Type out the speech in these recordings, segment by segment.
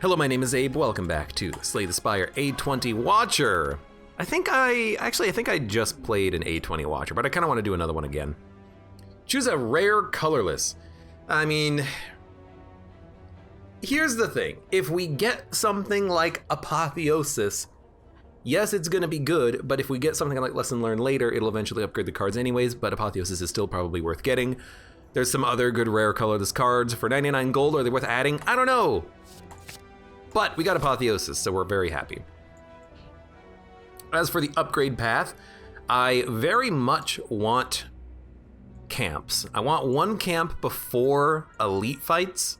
Hello, my name is Abe. Welcome back to Slay the Spire A20 Watcher. I think I just played an A20 Watcher, but I kind of want to do another one again. Choose a rare colorless. I mean, here's the thing. If we get something like Apotheosis, yes, it's going to be good, but if we get something like Lesson Learned later, it'll eventually upgrade the cards anyways, but Apotheosis is still probably worth getting. There's some other good rare colorless cards for 99 gold. Are they worth adding? I don't know. But we got Apotheosis, so we're very happy. As for the upgrade path, I very much want camps. I want one camp before elite fights.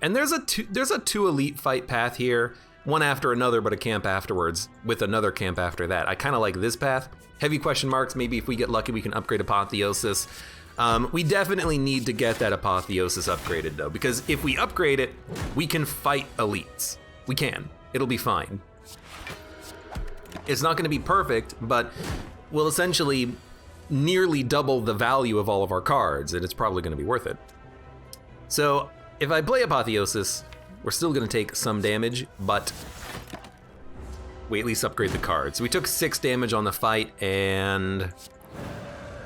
And there's a two elite fight path here, one after another, but a camp afterwards, with another camp after that. I kind of like this path. Heavy question marks, maybe if we get lucky we can upgrade Apotheosis. We definitely need to get that Apotheosis upgraded though, because if we upgrade it, we can fight elites. We can, it'll be fine. It's not gonna be perfect, but we'll essentially nearly double the value of all of our cards, and it's probably gonna be worth it. So if I play Apotheosis, we're still gonna take some damage, but we at least upgrade the cards. So we took 6 damage on the fight, and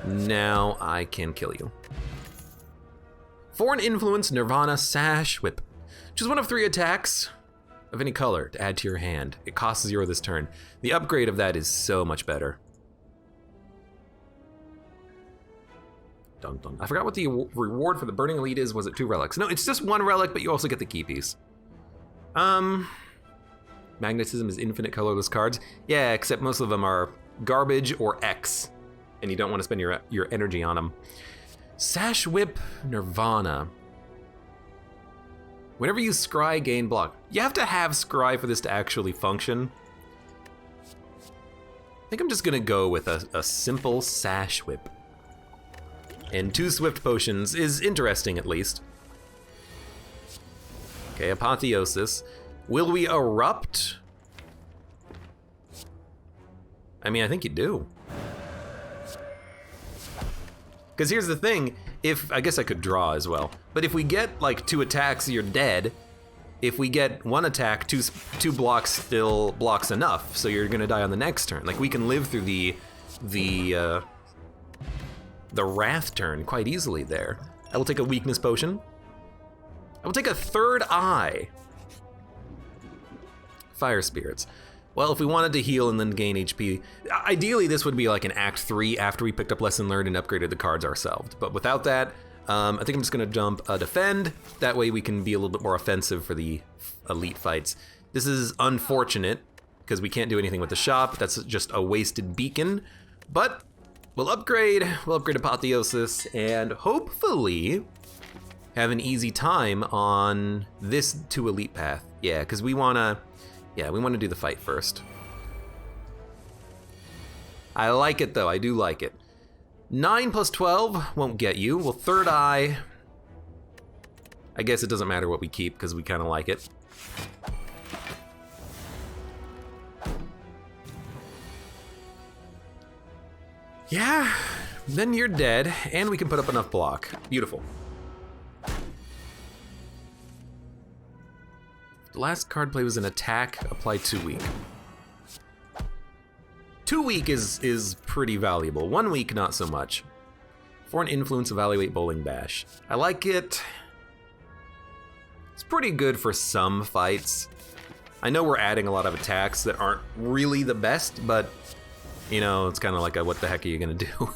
now I can kill you. Foreign Influence, Nirvana, Sash, Whip. Choose one of 3 attacks of any color to add to your hand. It costs 0 this turn. The upgrade of that is so much better. Dun, dun. I forgot what the reward for the Burning Elite is. Was it 2 relics? No, it's just 1 relic, but you also get the key piece. Magnetism is infinite colorless cards. Yeah, except most of them are garbage or X, and you don't want to spend your energy on them. Sash Whip, Nirvana. Whenever you scry, gain block. You have to have scry for this to actually function. I think I'm just gonna go with a simple Sash Whip. And 2 Swift Potions is interesting, at least. Okay, Apotheosis. Will we erupt? I mean, I think you do. Because here's the thing, I guess I could draw as well, but if we get like 2 attacks, you're dead. If we get 1 attack, two blocks still blocks enough, so you're gonna die on the next turn. Like, we can live through the Wrath turn quite easily there. I will take a Weakness Potion. I will take a Third Eye. Fire Spirits. Well, if we wanted to heal and then gain HP, ideally this would be like an Act 3 after we picked up Lesson Learned and upgraded the cards ourselves. But without that, I think I'm just gonna dump a Defend. That way we can be a little bit more offensive for the elite fights. This is unfortunate, because we can't do anything with the shop. That's just a wasted beacon. But we'll upgrade Apotheosis, and hopefully have an easy time on this 2 elite path. Yeah, because we wanna do the fight first. I like it though, I do like it. 9 plus 12 won't get you. Well, Third Eye, I guess it doesn't matter what we keep because we kind of like it. Yeah, then you're dead, and we can put up enough block. Beautiful. The last card play was an attack, apply 2 weak. 2 weak is pretty valuable. 1 weak, not so much. Foreign Influence, evaluate Bowling Bash. I like it. It's pretty good for some fights. I know we're adding a lot of attacks that aren't really the best, but you know, it's kind of like a what the heck are you gonna do?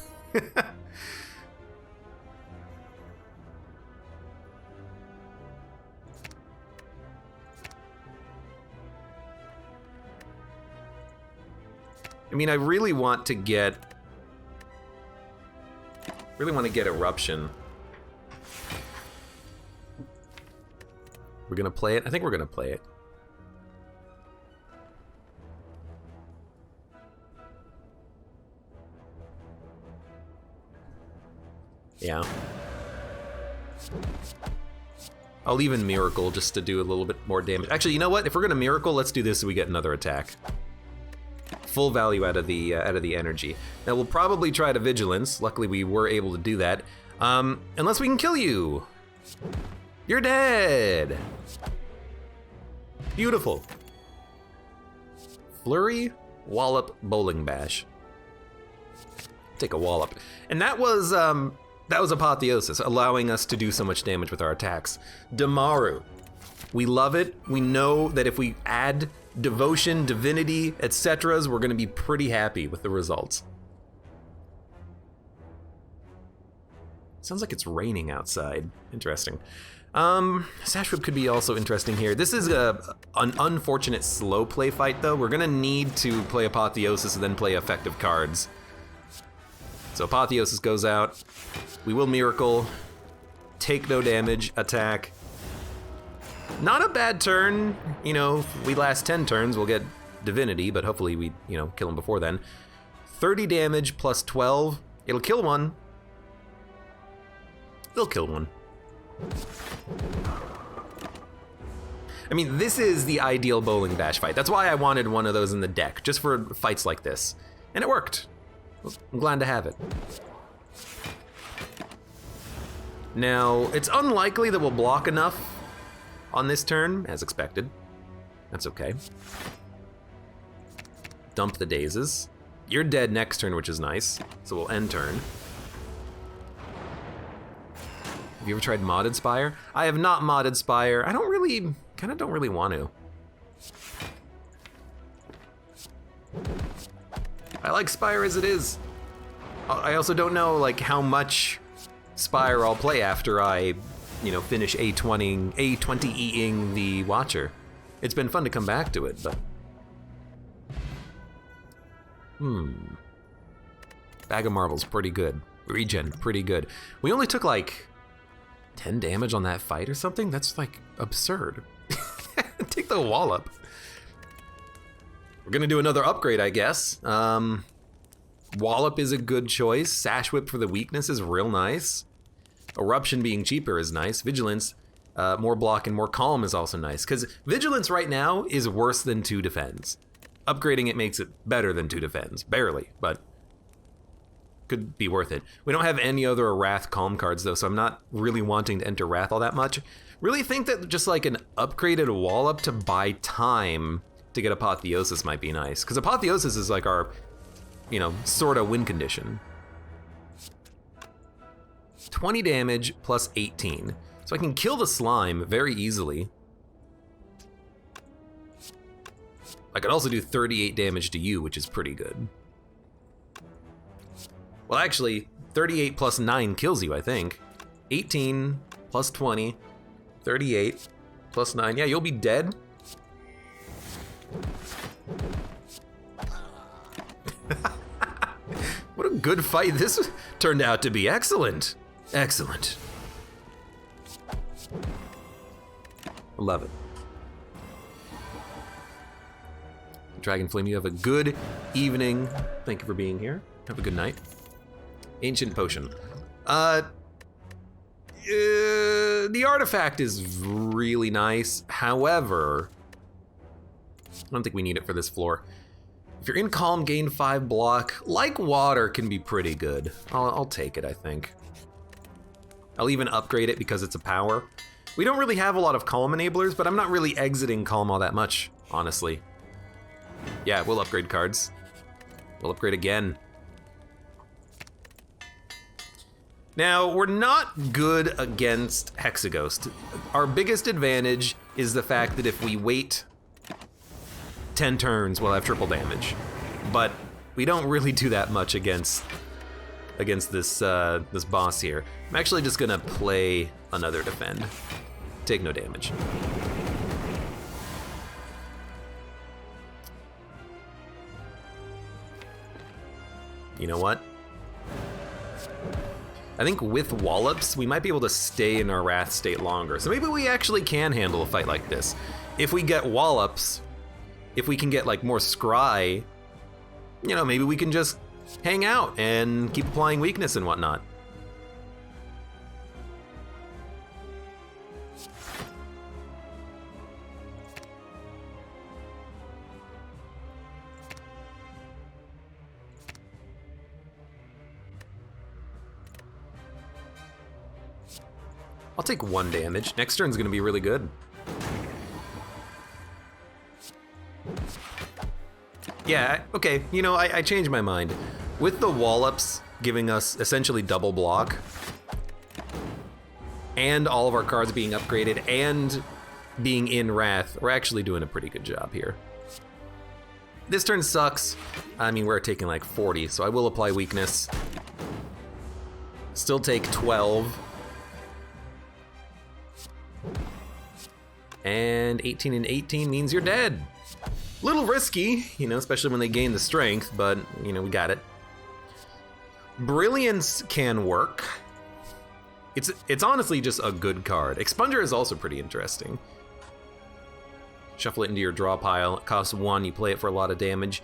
I mean, I really want to get Eruption. We're gonna play it? I think we're gonna play it. Yeah. I'll even Miracle just to do a little bit more damage. Actually, you know what? If we're gonna Miracle, let's do this so we get another attack. Full value out of the energy. Now we'll probably try to Vigilance. Luckily we were able to do that. Unless we can kill you. You're dead. Beautiful. Flurry, Wallop, Bowling Bash. Take a Wallop. And that was Apotheosis, allowing us to do so much damage with our attacks. Damaru. We love it. We know that if we add Devotion, Divinity, etc., we're going to be pretty happy with the results. Sounds like it's raining outside. Interesting. Sash Whip could be also interesting here. This is an unfortunate slow play fight, though. We're going to need to play Apotheosis and then play effective cards. So Apotheosis goes out. We will Miracle. Take no damage. Attack. Not a bad turn. You know, if we last 10 turns, we'll get Divinity, but hopefully we, kill him before then. 30 damage plus 12. It'll kill one. It'll kill one. I mean, this is the ideal Bowling Bash fight. That's why I wanted one of those in the deck, just for fights like this. And it worked. I'm glad to have it. Now, it's unlikely that we'll block enough on this turn, as expected. That's okay. Dump the Dazes. You're dead next turn, which is nice. So we'll end turn. Have you ever tried Modded Spire? I have not modded Spire. I don't really want to. I like Spire as it is. I also don't know like how much Spire I'll play after I, finish A20-ing the Watcher. It's been fun to come back to it, but Bag of Marbles, pretty good. Regen, pretty good. We only took like 10 damage on that fight or something? That's like absurd. Take the Wallop. We're gonna do another upgrade, I guess. Wallop is a good choice. Sash Whip for the weakness is real nice. Eruption being cheaper is nice. Vigilance, more block and more calm is also nice. Because Vigilance right now is worse than 2 defends. Upgrading it makes it better than 2 defends. Barely, but could be worth it. We don't have any other Wrath Calm cards though, so I'm not really wanting to enter Wrath all that much. Really think that just like an upgraded Wallop to buy time to get Apotheosis might be nice. Because Apotheosis is like our, sort of win condition. 20 damage plus 18. So I can kill the slime very easily. I could also do 38 damage to you, which is pretty good. Well, actually, 38 plus 9 kills you, I think. 18 plus 20, 38 plus 9. Yeah, you'll be dead. What a good fight this turned out to be. Excellent. Excellent. Love it. Dragon Flame, you have a good evening. Thank you for being here. Have a good night. Ancient Potion. The artifact is really nice. However, I don't think we need it for this floor. If you're in Calm, gain 5 block. Like Water can be pretty good. I'll take it, I think. I'll even upgrade it because it's a power. We don't really have a lot of Calm enablers, but I'm not really exiting Calm all that much, honestly. Yeah, we'll upgrade cards. We'll upgrade again. Now, we're not good against Hexaghost. Our biggest advantage is the fact that if we wait 10 turns, we'll have triple damage. But we don't really do that much against this this boss here. I'm actually just gonna play another defend. Take no damage. You know what? I think with Wallops, we might be able to stay in our Wrath state longer. So maybe we actually can handle a fight like this. If we get Wallops, if we can get like more Scry, maybe we can just hang out and keep applying weakness and whatnot. I'll take 1 damage. Next turn's gonna be really good. Yeah, okay, you know, I changed my mind. With the Wallops giving us essentially double block, and all of our cards being upgraded, and being in Wrath, we're actually doing a pretty good job here. This turn sucks. I mean, we're taking like 40, so I will apply weakness. Still take 12. And 18 and 18 means you're dead. Little risky, you know, especially when they gain the strength, but, you know, we got it. Brilliance can work. It's honestly just a good card. Expunger is also pretty interesting. Shuffle it into your draw pile. It costs 1, you play it for a lot of damage.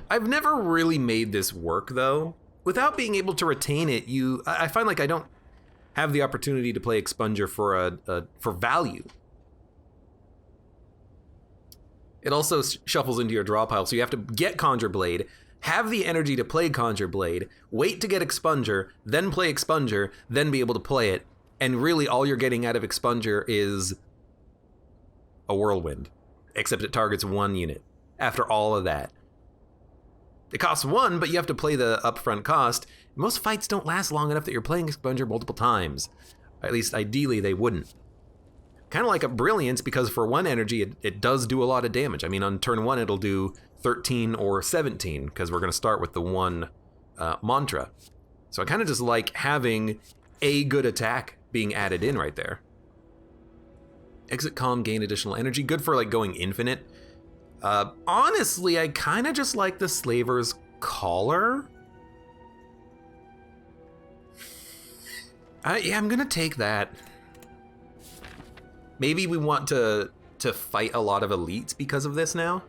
I've never really made this work, though. Without being able to retain it, I find like I don't have the opportunity to play Expunger for value. It also shuffles into your draw pile, so you have to get Conjure Blade, have the energy to play Conjure Blade, wait to get Expunger, then play Expunger, then be able to play it, and really all you're getting out of Expunger is a Whirlwind, except it targets 1 unit. After all of that. It costs 1, but you have to play the upfront cost. Most fights don't last long enough that you're playing Expunger multiple times. At least, ideally, they wouldn't. Kind of like a Brilliance, because for 1 energy, it does do a lot of damage. I mean, on turn 1, it'll do 13 or 17, because we're going to start with the 1 mantra. So I kind of just like having a good attack being added in right there. Exit Calm, gain additional energy. Good for like going infinite. Honestly, I kind of just like the Slaver's Caller. Yeah, I'm gonna take that. Maybe we want to fight a lot of elites because of this now.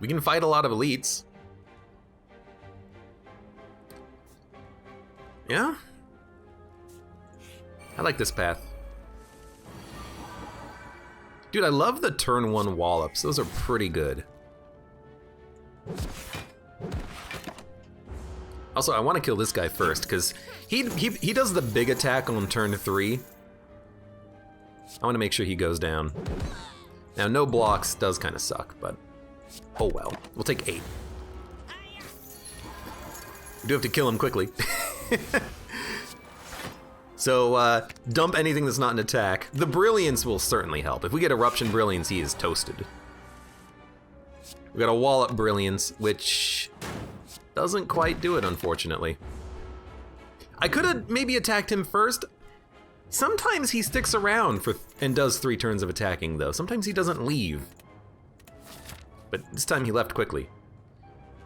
We can fight a lot of elites. Yeah? I like this path. Dude, I love the turn 1 Wallops. Those are pretty good. Also, I want to kill this guy first, because he does the big attack on turn 3. I want to make sure he goes down. Now, no blocks does kind of suck, but oh well. We'll take 8. We do have to kill him quickly. So, dump anything that's not an attack. The Brilliance will certainly help. If we get Eruption Brilliance, he is toasted. We got a Wallop Brilliance, which doesn't quite do it, unfortunately. I could have maybe attacked him first. Sometimes he sticks around and does 3 turns of attacking, though. Sometimes he doesn't leave. But this time he left quickly.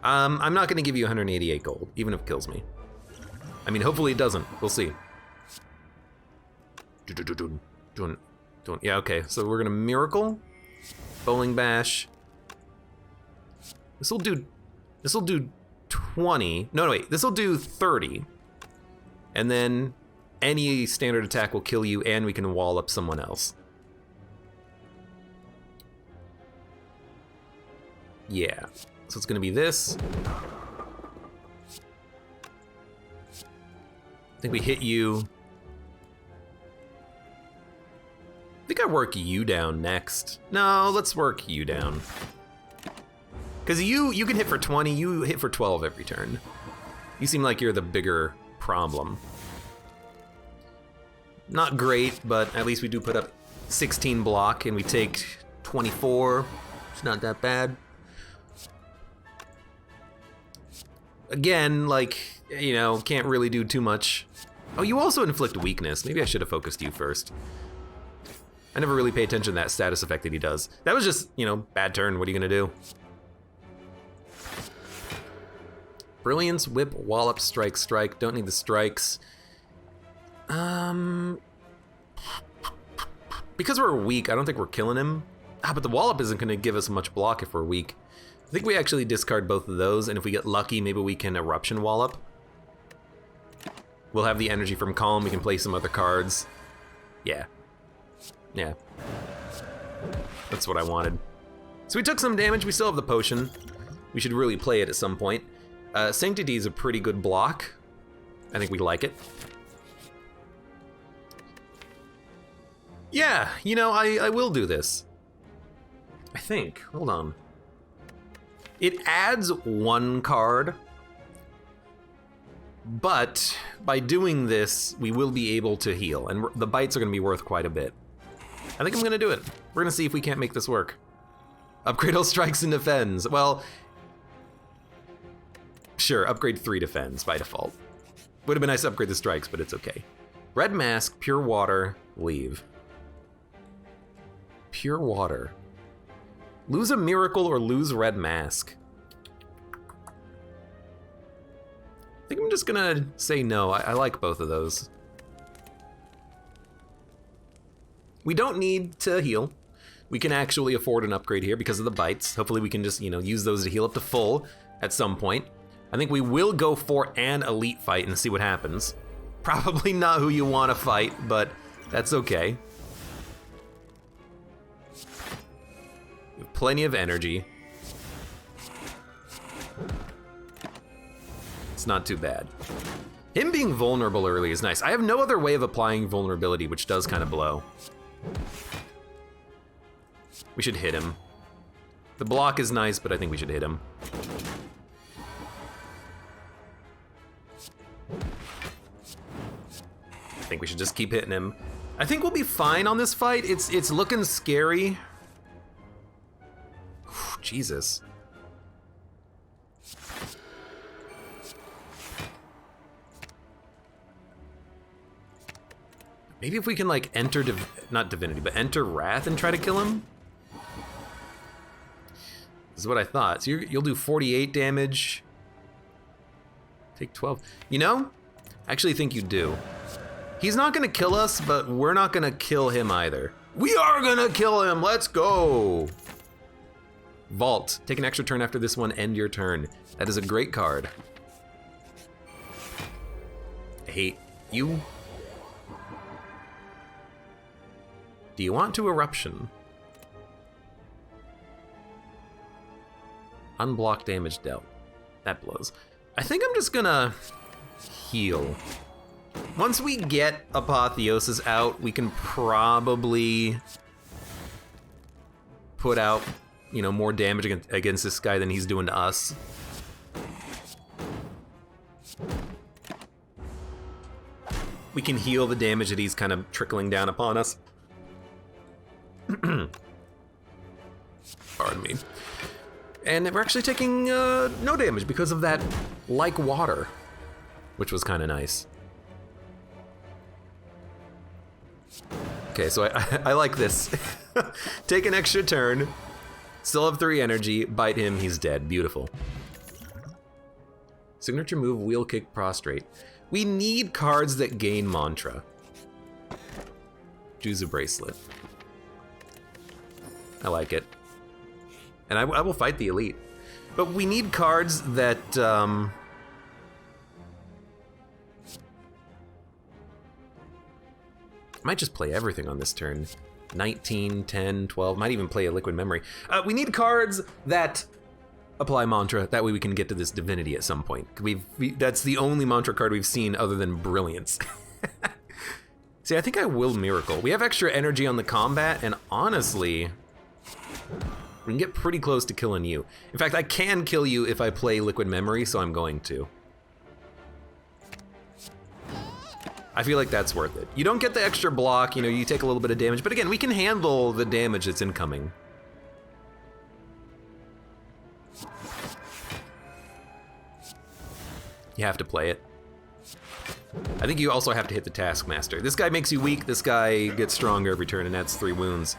I'm not going to give you 188 gold, even if it kills me. I mean, hopefully it doesn't. We'll see. Yeah, okay, so we're gonna Miracle, Bowling Bash. This'll do 20. No, wait, this'll do 30. And then any standard attack will kill you, and we can wall up someone else. Yeah, so it's gonna be this. I think we hit you. I think I work you down next. No, let's work you down. Because you can hit for 20, you hit for 12 every turn. You seem like you're the bigger problem. Not great, but at least we do put up 16 block and we take 24. It's not that bad. Again, like, you know, can't really do too much. Oh, you also inflict weakness. Maybe I should have focused you first. I never really pay attention to that status effect that he does. That was just, you know, bad turn. What are you gonna do? Brilliance, Whip, Wallop, Strike, Strike. Don't need the strikes. Because we're weak, I don't think we're killing him. But the Wallop isn't gonna give us much block if we're weak. I think we actually discard both of those, and if we get lucky, maybe we can Eruption Wallop. We'll have the energy from Calm, we can play some other cards. Yeah. Yeah. That's what I wanted. So we took some damage, we still have the potion. We should really play it at some point. Sanctity is a pretty good block. I think we like it. Yeah, you know, I will do this. I think. Hold on. It adds 1 card, but by doing this, we will be able to heal, and the bites are going to be worth quite a bit. I think I'm going to do it. We're going to see if we can't make this work. Upgrade all strikes and defends. Well, sure, upgrade 3 defends by default. Would have been nice to upgrade the strikes, but it's okay. Red mask, pure water, leave. Pure water. Lose a miracle or lose red mask. I think I'm just gonna say no. I like both of those. We don't need to heal. We can actually afford an upgrade here because of the bites. Hopefully we can just, you know, use those to heal up to full at some point. I think we will go for an elite fight and see what happens. Probably not who you want to fight, but that's okay. We have plenty of energy. It's not too bad. Him being vulnerable early is nice. I have no other way of applying vulnerability, which does kind of blow. We should hit him. The block is nice, but I think we should hit him. I think we should just keep hitting him. I think we'll be fine on this fight. It's looking scary. Whew, Jesus. Maybe if we can like enter, not divinity, but enter wrath and try to kill him. This is what I thought. So you'll do 48 damage. Take 12. You know, I actually think you do. He's not gonna kill us, but we're not gonna kill him either. We are gonna kill him, let's go. Vault, take an extra turn after this one, end your turn. That is a great card. I hate you. Do you want to eruption? Unblock damage dealt. That blows. I think I'm just gonna heal. Once we get Apotheosis out, we can probably put out, you know, more damage against this guy than he's doing to us. We can heal the damage that he's kind of trickling down upon us. Pardon me. And we're actually taking no damage because of that like water, which was kind of nice. Okay, so I like this. Take an extra turn, still have 3 energy, bite him, he's dead. Beautiful. Signature move, wheel kick, prostrate. We need cards that gain mantra. Choose a bracelet. I like it. And I will fight the elite. But we need cards that, I might just play everything on this turn. 19, 10, 12, might even play a liquid memory. We need cards that apply mantra, that way we can get to this divinity at some point. That's the only mantra card we've seen other than brilliance. See, I think I will miracle. We have extra energy on the combat, and honestly, we can get pretty close to killing you. In fact, I can kill you if I play liquid memory, so I'm going to. I feel like that's worth it. You don't get the extra block, you know, you take a little bit of damage, but again, we can handle the damage that's incoming. You have to play it. I think you also have to hit the Taskmaster. This guy makes you weak, this guy gets stronger every turn and adds 3 wounds.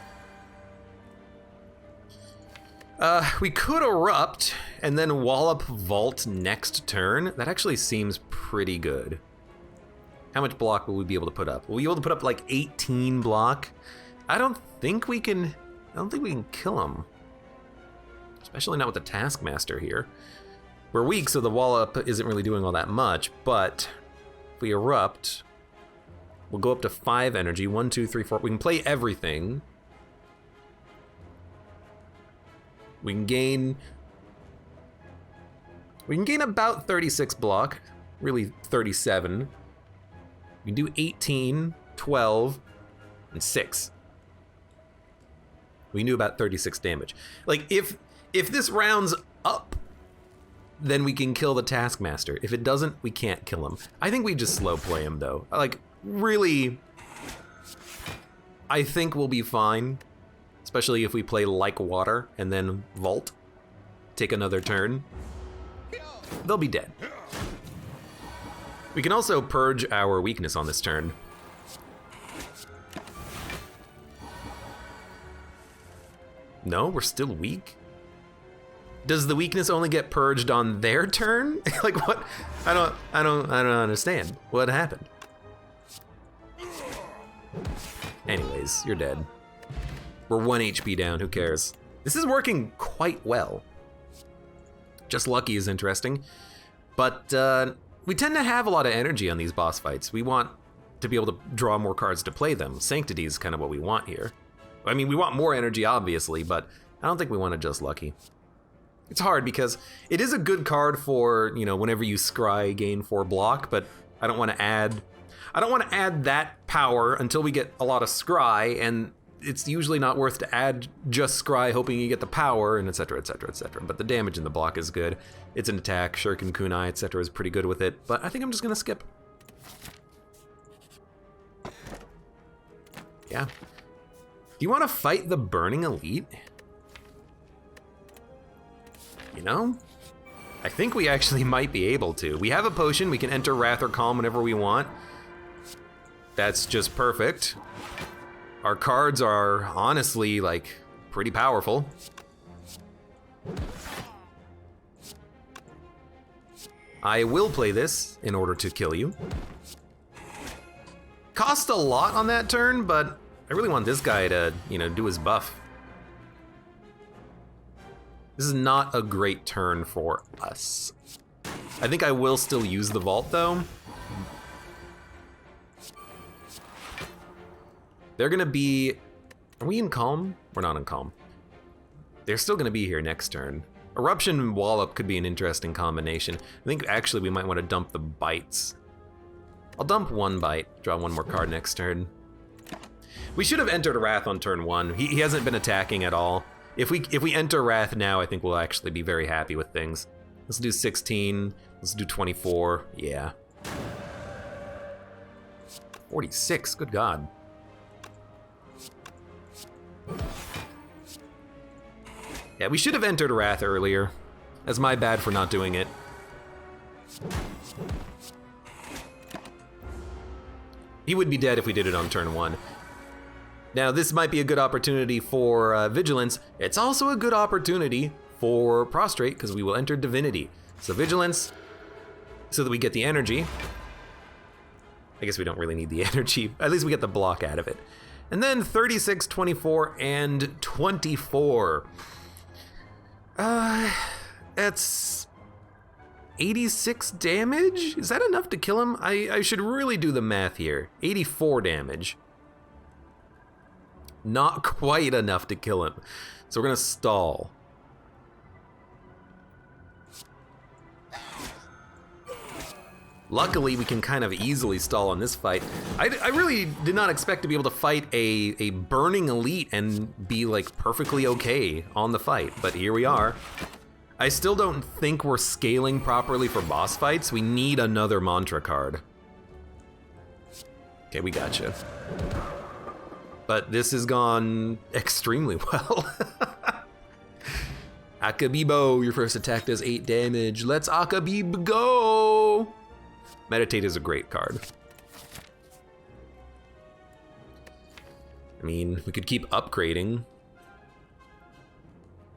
We could erupt and then Wallop Vault next turn. That actually seems pretty good. How much block will we be able to put up? Will we be able to put up like 18 block? I don't think we can kill him. Especially not with the Taskmaster here. We're weak, so the Wallop isn't really doing all that much, but if we erupt, we'll go up to 5 energy. 1, 2, 3, 4. We can play everything. We can gain about 36 block, really 37. We can do 18, 12, and 6. We knew about 36 damage. Like, if this rounds up, then we can kill the Taskmaster. If it doesn't, we can't kill him. I think we just slow play him, though. Like, really, I think we'll be fine. Especially if we play like water and then vault. Take another turn. They'll be dead. We can also purge our weakness on this turn. No, we're still weak? Does the weakness only get purged on their turn? Like what? I don't understand. What happened? Anyways, you're dead. We're 1 HP down, who cares? This is working quite well. Just lucky is interesting. But we tend to have a lot of energy on these boss fights. We want to be able to draw more cards to play them. Sanctity is kind of what we want here. I mean, we want more energy, obviously, but I don't think we want to just lucky. It's hard because it is a good card for, you know, whenever you scry gain 4 block, but I don't want to add that power until we get a lot of scry, and it's usually not worth to add just scry hoping you get the power, and etc, etc, etc. But the damage in the block is good. It's an attack, Shuriken Kunai, etc. is pretty good with it, but I think I'm just gonna skip. Yeah. Do you want to fight the Burning Elite? You know, I think we actually might be able to. We have a potion, we can enter Wrath or Calm whenever we want. That's just perfect. Our cards are honestly, like, pretty powerful. I will play this in order to kill you. Cost a lot on that turn, but I really want this guy to, you know, do his buff. This is not a great turn for us. I think I will still use the vault, though. They're gonna be... Are we in Calm? We're not in Calm. They're still gonna be here next turn. Eruption and Wallop could be an interesting combination. I think actually we might want to dump the bites. I'll dump 1 bite, draw 1 more card next turn. We should have entered Wrath on turn 1. He hasn't been attacking at all. If we enter Wrath now, I think we'll actually be very happy with things. Let's do 16. Let's do 24. Yeah. 46. Good God. Yeah, we should have entered Wrath earlier. That's my bad for not doing it. He would be dead if we did it on turn 1. Now, this might be a good opportunity for Vigilance. It's also a good opportunity for Prostrate, because we will enter Divinity. So Vigilance, so that we get the energy. I guess we don't really need the energy. At least we get the block out of it. And then 36, 24, and 24. That's 86 damage? Is that enough to kill him? I should really do the math here. 84 damage. Not quite enough to kill him. So we're gonna stall. Luckily, we can kind of easily stall on this fight. I really did not expect to be able to fight a Burning Elite and be like perfectly okay on the fight, but here we are. I still don't think we're scaling properly for boss fights. We need another mantra card. Okay, we gotcha. But this has gone extremely well. Akabibo, your first attack does 8 damage. Let's Akabib go! Meditate is a great card. I mean, we could keep upgrading.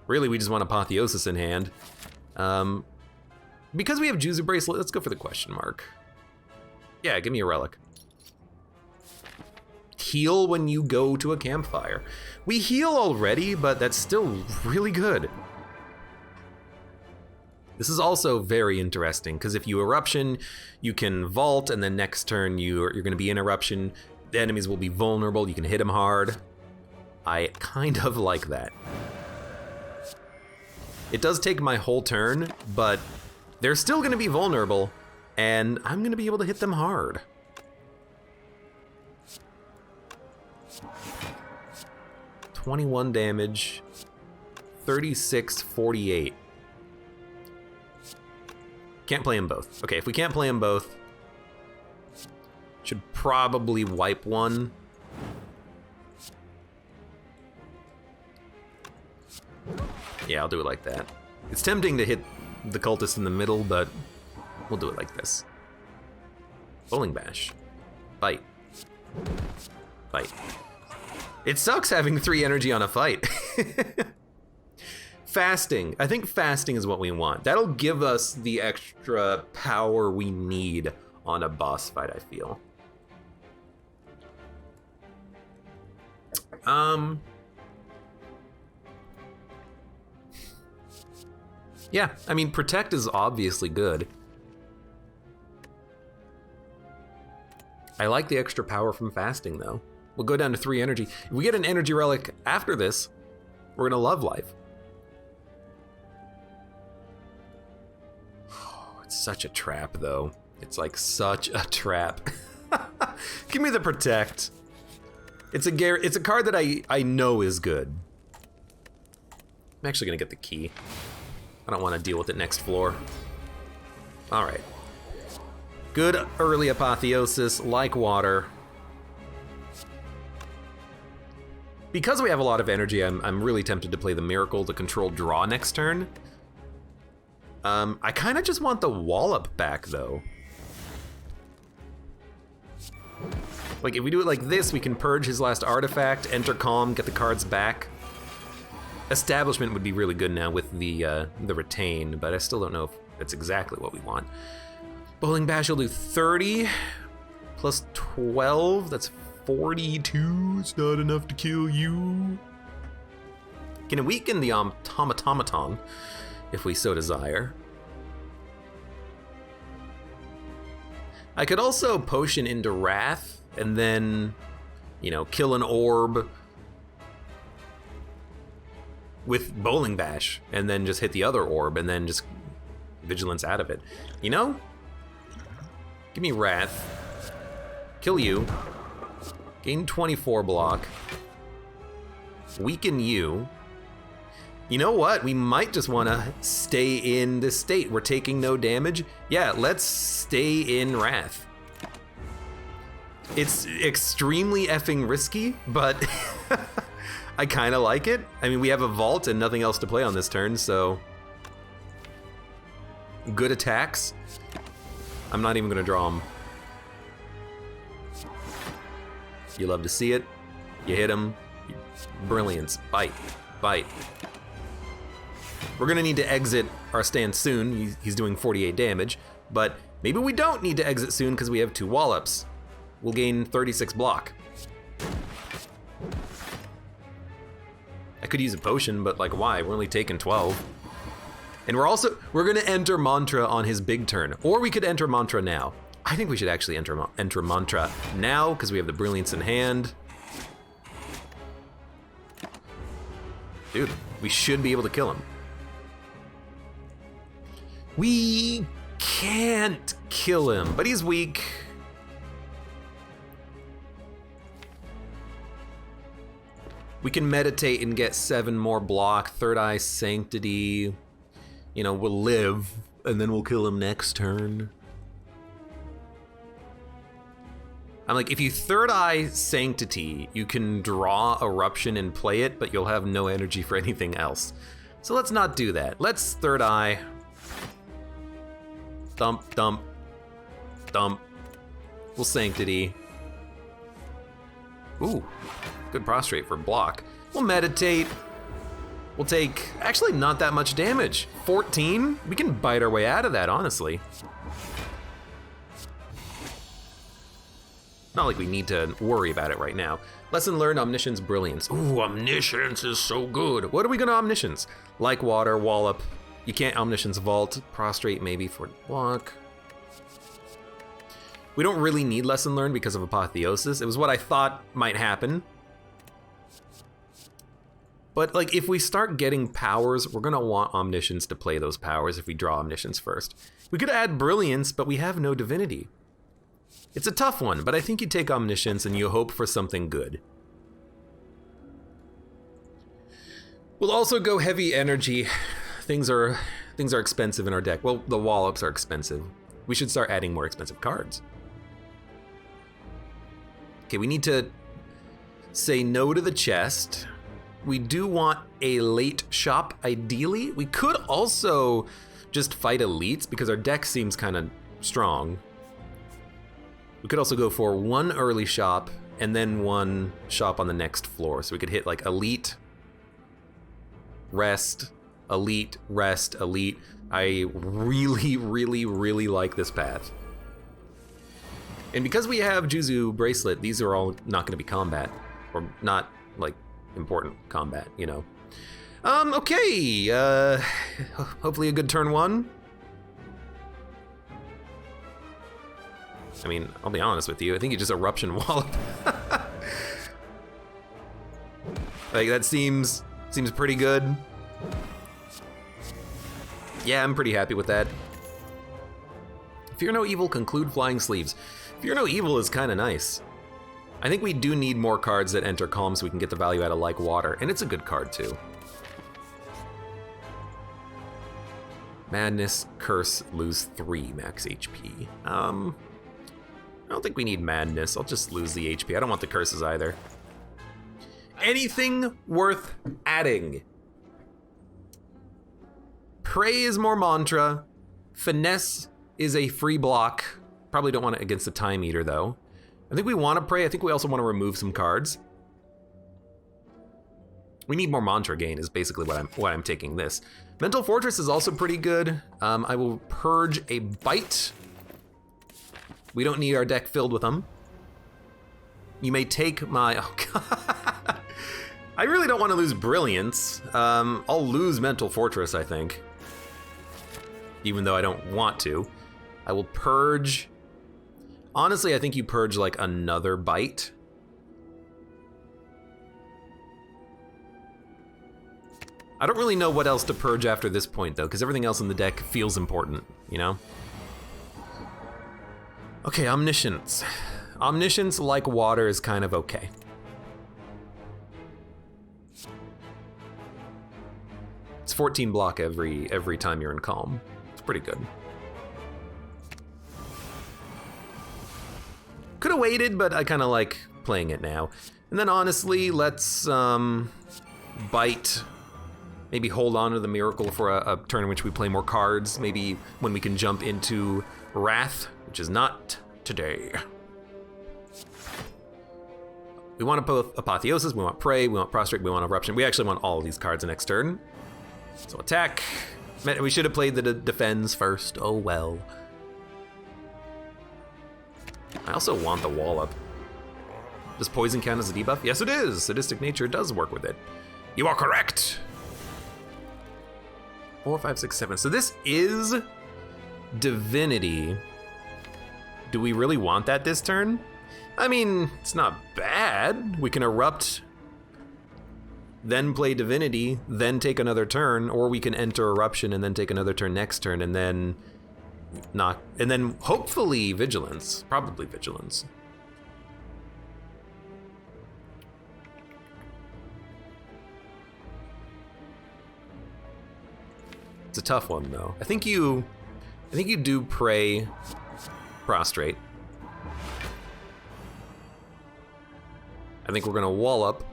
Really, we just want Apotheosis in hand. Because we have Juzu Bracelet, let's go for the question mark. Yeah, give me a relic. Heal when you go to a campfire. We heal already, but that's still really good. This is also very interesting, because if you Eruption, you can Vault, and then next turn you're going to be in Eruption. The enemies will be vulnerable, you can hit them hard. I kind of like that. It does take my whole turn, but they're still going to be vulnerable, and I'm going to be able to hit them hard. 21 damage, 36, 48. Can't play them both. Okay, if we can't play them both, should probably wipe one. Yeah, I'll do it like that. It's tempting to hit the cultist in the middle, but we'll do it like this. Bowling bash. Bite. Bite. It sucks having 3 energy on a fight. Fasting. I think fasting is what we want. That'll give us the extra power we need on a boss fight, I feel. Yeah, I mean, protect is obviously good. I like the extra power from fasting, though. We'll go down to 3 energy. If we get an energy relic after this, we're gonna love life. Oh, it's such a trap, though. It's like such a trap. Give me the protect. It's a card that I know is good. I'm actually gonna get the key. I don't want to deal with it next floor. All right. Good early apotheosis, like water. Because we have a lot of energy, I'm really tempted to play the miracle to control draw next turn. I kind of just want the Wallop back, though. Like, if we do it like this, we can purge his last artifact, enter calm, get the cards back. Establishment would be really good now with the retain, but I still don't know if that's exactly what we want. Bowling bash will do 30 plus 12. That's 42. It's not enough to kill you. Can weaken the automaton if we so desire. I could also potion into Wrath and then, you know, kill an orb with Bowling Bash, and then just hit the other orb, and then just Vigilance out of it. You know? Give me Wrath. Kill you. Gain 24 block. Weaken you. You know what? We might just want to stay in this state. We're taking no damage. Yeah, let's stay in Wrath. It's extremely effing risky, but I kind of like it. I mean, we have a vault and nothing else to play on this turn, so good attacks. I'm not even gonna draw them. You love to see it. You hit him. Brilliance. Bite. Bite. We're gonna need to exit our stand soon. He's doing 48 damage, but maybe we don't need to exit soon because we have 2 Wallops. We'll gain 36 block. I could use a potion, but like, why? We're only taking 12. And we're gonna enter Mantra on his big turn, or we could enter Mantra now. I think we should actually enter Mantra now because we have the Brilliance in hand. Dude, we should be able to kill him. We can't kill him, but he's weak. We can meditate and get 7 more block, Third Eye Sanctity. You know, we'll live, and then we'll kill him next turn. I'm like, if you Third Eye Sanctity, you can draw Eruption and play it, but you'll have no energy for anything else. So let's not do that. Let's Third Eye. Thump, thump, thump. We'll Sanctity. Ooh, good prostrate for block. We'll meditate. We'll take, actually not that much damage. 14? We can bite our way out of that, honestly. Not like we need to worry about it right now. Lesson learned, Omniscience, Brilliance. Ooh, Omniscience is so good. What are we gonna Omniscience? Like water, Wallop. You can't Omniscience Vault. Prostrate maybe for block. We don't really need Lesson Learned because of Apotheosis. It was what I thought might happen. But like, if we start getting powers, we're gonna want Omniscience to play those powers if we draw Omniscience first. We could add Brilliance, but we have no Divinity. It's a tough one, but I think you take Omniscience and you hope for something good. We'll also go heavy energy. Things are expensive in our deck. Well, the Wallops are expensive. We should start adding more expensive cards. Okay, we need to say no to the chest. We do want a late shop, ideally. We could also just fight elites because our deck seems kind of strong. We could also go for one early shop and then one shop on the next floor. So we could hit like elite, rest, elite, rest, elite. I really, really, really like this path. And because we have Juzu Bracelet, these are all not going to be combat, or not like important combat, you know. Okay, hopefully a good turn one. I mean, I'll be honest with you, I think you just Eruption Wallop. Like, that seems pretty good. Yeah, I'm pretty happy with that. Fear No Evil, conclude Flying Sleeves. Fear No Evil is kind of nice. I think we do need more cards that enter Calm so we can get the value out of Like Water, and it's a good card too. Madness, Curse, lose 3 max HP. I don't think we need Madness. I'll just lose the HP. I don't want the curses either. Anything worth adding? Pray is more mantra. Finesse is a free block. Probably don't want it against the Time Eater though. I think we want to pray. I think we also want to remove some cards. We need more mantra gain is basically what I'm taking this. Mental Fortress is also pretty good. I will purge a bite. We don't need our deck filled with them. You may take my, oh God. I really don't want to lose Brilliance. I'll lose Mental Fortress, I think. Even though I don't want to. I will purge. Honestly, I think you purge like another bite. I don't really know what else to purge after this point though, because everything else in the deck feels important, you know? Okay, Omniscience. Omniscience, like water, is kind of okay. It's 14 block every time you're in Calm. It's pretty good. Could have waited, but I kind of like playing it now. And then honestly, let's bite. Maybe hold on to the Miracle for a turn in which we play more cards. Maybe when we can jump into Wrath, which is not today. We want both Apotheosis, we want Pray, we want Prostrate, we want Eruption. We actually want all of these cards next turn. So attack. We should have played the Defends first. Oh well. I also want the Wallop. Does Poison count as a debuff? Yes, it is. Sadistic Nature does work with it. You are correct. 4, 5, 6, 7. So this is Divinity. Do we really want that this turn? I mean, it's not bad. We can Erupt, then play Divinity, then take another turn, or we can enter Eruption and then take another turn next turn, and then knock, and then hopefully Vigilance. Probably Vigilance. It's a tough one though. I think you do Pray, Prostrate. I think we're gonna Wallop.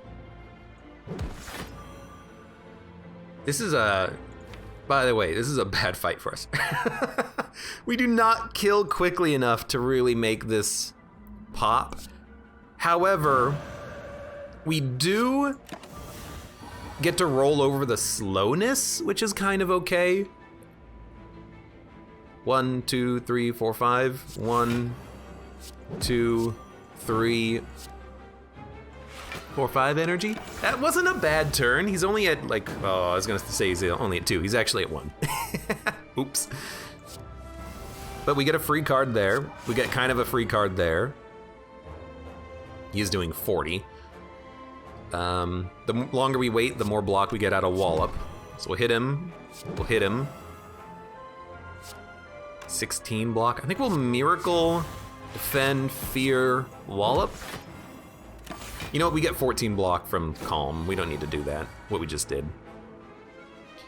This is by the way, this is a bad fight for us. We do not kill quickly enough to really make this pop. However, we do get to roll over the slowness, which is kind of okay. 1, 2, 3, 4, 5. 1, 2, 3, 4, 5 energy. That wasn't a bad turn. He's only at like, oh, I was gonna say he's only at 2. He's actually at 1. Oops. But we get a free card there. We get kind of a free card there. He's doing 40. The longer we wait, the more block we get out of Wallop. So we'll hit him. We'll hit him. 16 block. I think we'll Miracle, Defend, Fear, Wallop. You know what? We get 14 block from Calm. We don't need to do that. What we just did.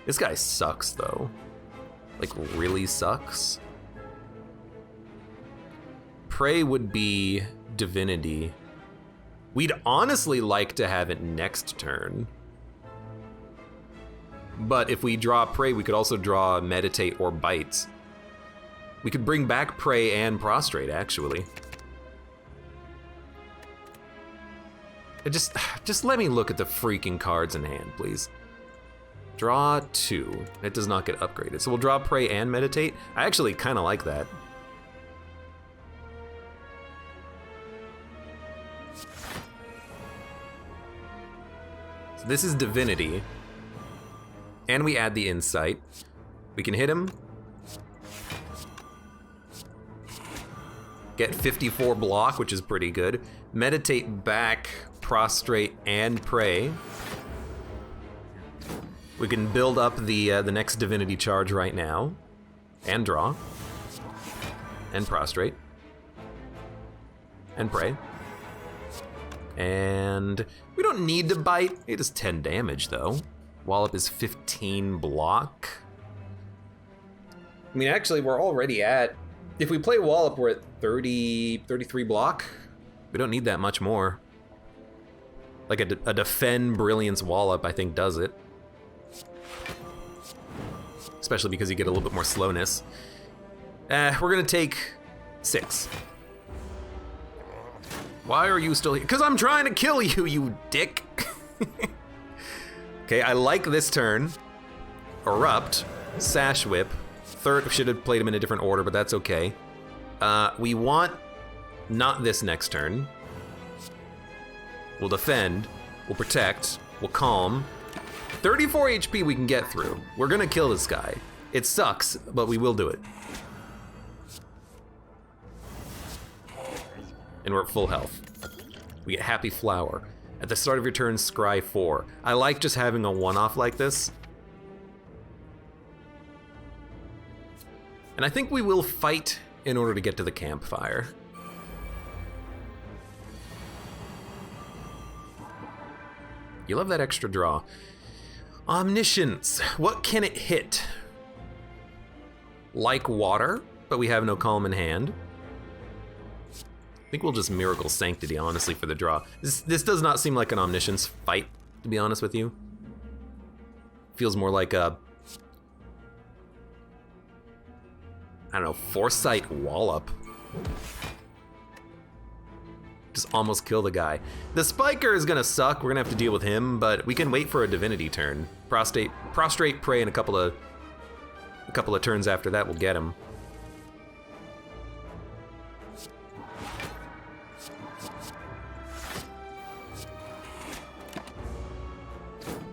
This guy sucks, though. Like, really sucks. Prey would be Divinity. We'd honestly like to have it next turn. But if we draw Prey, we could also draw Meditate or Bites. We could bring back Prey and Prostrate, actually. Just let me look at the freaking cards in hand, please. Draw 2. It does not get upgraded. So we'll draw Prey and Meditate. I actually kind of like that. So this is Divinity. And we add the Insight. We can hit him. Get 54 block, which is pretty good. Meditate back, Prostrate, and Prey. We can build up the next Divinity charge right now. And draw. And Prostrate. And Prey. And we don't need to bite. It is 10 damage, though. Wallop is 15 block. I mean, actually, we're already at... If we play Wallop, we're at 33 block. We don't need that much more. Like a Defend Brilliance Wallop, I think, does it. Especially because you get a little bit more slowness. We're gonna take 6. Why are you still here? Because I'm trying to kill you, you dick. Okay, I like this turn. Erupt, Sash Whip. Third, should have played him in a different order, but that's okay. We want not this next turn. We'll defend, we'll protect, we'll calm. 34 HP we can get through. We're gonna kill this guy. It sucks, but we will do it. And we're at full health. We get Happy Flower. At the start of your turn, scry 4. I like just having a one-off like this. And I think we will fight in order to get to the campfire. You love that extra draw. Omniscience. What can it hit? Like water, but we have no calm in hand. I think we'll just Miracle Sanctity, honestly, for the draw. This does not seem like an Omniscience fight, to be honest with you. Feels more like a... I don't know, Foresight Wallop. Just almost kill the guy. The Spiker is gonna suck, we're gonna have to deal with him, but we can wait for a Divinity turn. Prostrate Prey in a couple of turns after that will get him.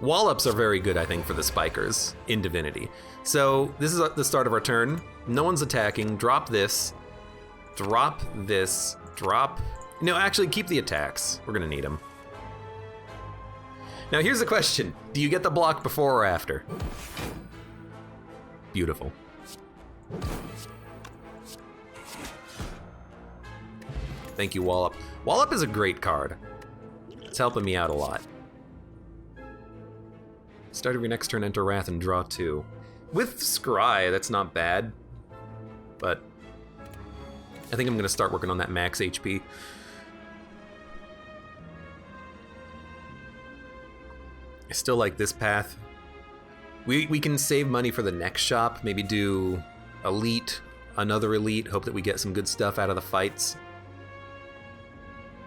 Wallops are very good, I think, for the Spikers in Divinity. So this is the start of our turn. No one's attacking. Drop this. Drop this. Drop... No, actually, keep the attacks. We're gonna need them. Now, here's the question. Do you get the block before or after? Beautiful. Thank you, Wallop. Wallop is a great card. It's helping me out a lot. Start of your next turn, enter Wrath and draw 2. With Scry, that's not bad. But I think I'm gonna start working on that max HP. I still like this path. We can save money for the next shop, maybe do Elite, another Elite, hope that we get some good stuff out of the fights.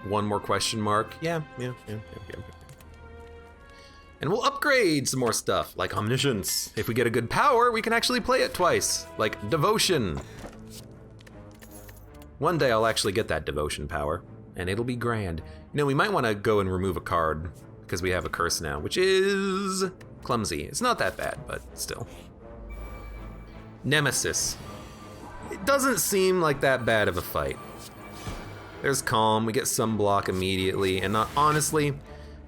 One more question mark. Yeah. And we'll upgrade some more stuff, like Omniscience. If we get a good power, we can actually play it twice, like Devotion. One day I'll actually get that Devotion power, and it'll be grand. You know, we might want to go and remove a card, because we have a curse now, which is Clumsy. It's not that bad, but still. Nemesis. It doesn't seem like that bad of a fight. There's Calm, we get some block immediately, and honestly,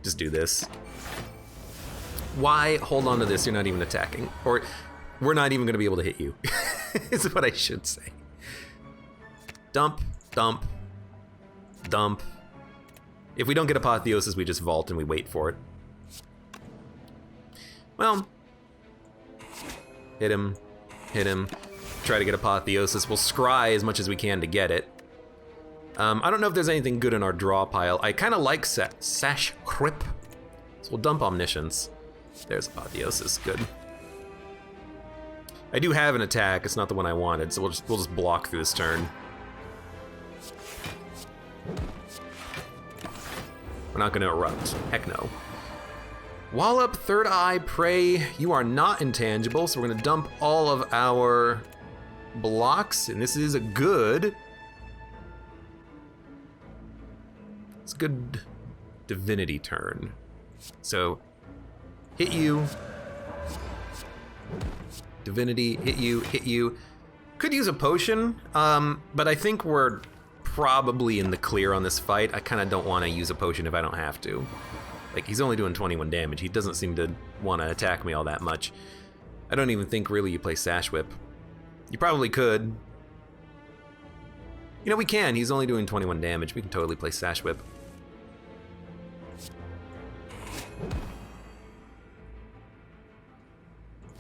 just do this. Why hold on to this? You're not even attacking. Or we're not even gonna be able to hit you, is what I should say. Dump, dump, dump. If we don't get Apotheosis, we just vault and we wait for it. Well, Hit him. Hit him. Try to get Apotheosis. We'll scry as much as we can to get it. I don't know if there's anything good in our draw pile. I kind of like Sash Crip. So we'll dump Omniscience. There's Apotheosis. Good. I do have an attack. It's not the one I wanted, so we'll just block through this turn. We're not going to erupt. Heck no. Wallop, Third Eye, Prey. You are not intangible, so we're going to dump all of our blocks, and this is a good... It's a good divinity turn. So, hit you. Divinity, hit you, hit you. Could use a potion, but I think we're probably in the clear on this fight. I kind of don't want to use a potion if I don't have to. Like, he's only doing 21 damage. He doesn't seem to want to attack me all that much. I don't even think really you play Sash Whip. You probably could. You know, we can. He's only doing 21 damage. We can totally play Sash Whip.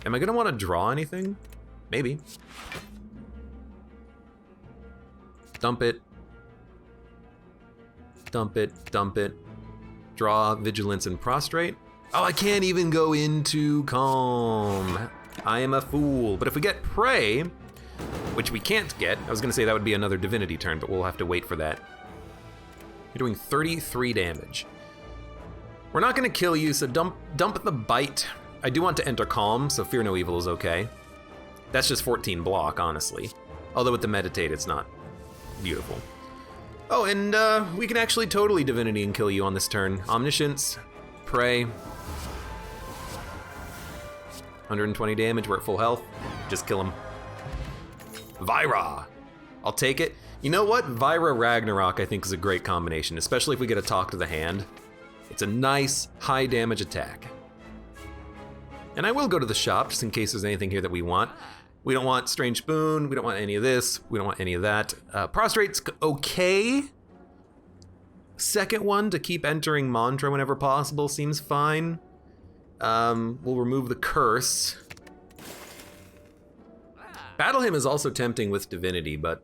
Am I gonna want to draw anything? Maybe. Dump it. Dump it, dump it. Draw, Vigilance, and Prostrate. Oh, I can't even go into Calm. I am a fool. But if we get Prey, which we can't get, I was gonna say that would be another Divinity turn, but we'll have to wait for that. You're doing 33 damage. We're not gonna kill you, so dump the Bite. I do want to enter Calm, so Fear No Evil is okay. That's just 14 block, honestly. Although with the Meditate, it's not beautiful. Oh, and we can actually totally Divinity and kill you on this turn. Omniscience, Prey. 120 damage, we're at full health. Just kill him. Vyra! I'll take it. You know what? Vyra Ragnarok I think is a great combination, especially if we get a Talk to the Hand. It's a nice, high damage attack. And I will go to the shop, just in case there's anything here that we want. We don't want Strange Spoon, we don't want any of this, we don't want any of that. Prostrate's okay. Second one, to keep entering Mantra whenever possible, seems fine. We'll remove the Curse. Battle Hymn is also tempting with Divinity, but,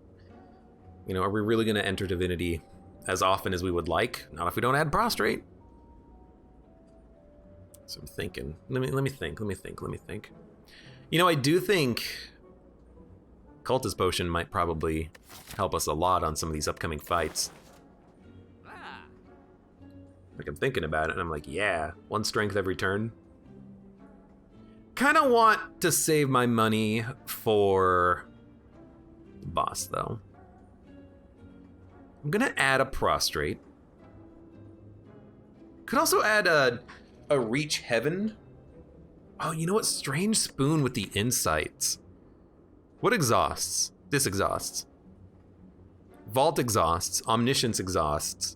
you know, are we really gonna enter Divinity as often as we would like? Not if we don't add Prostrate. So I'm thinking, let me think. You know, I do think Cultist Potion might probably help us a lot on some of these upcoming fights. Like, I'm thinking about it, and I'm like, yeah, 1 strength every turn. Kind of want to save my money for the boss, though. I'm gonna add a Prostrate. Could also add a Reach Heaven. Oh, you know what? Strange Spoon with the Insights. What exhausts? This exhausts. Vault exhausts. Omniscience exhausts.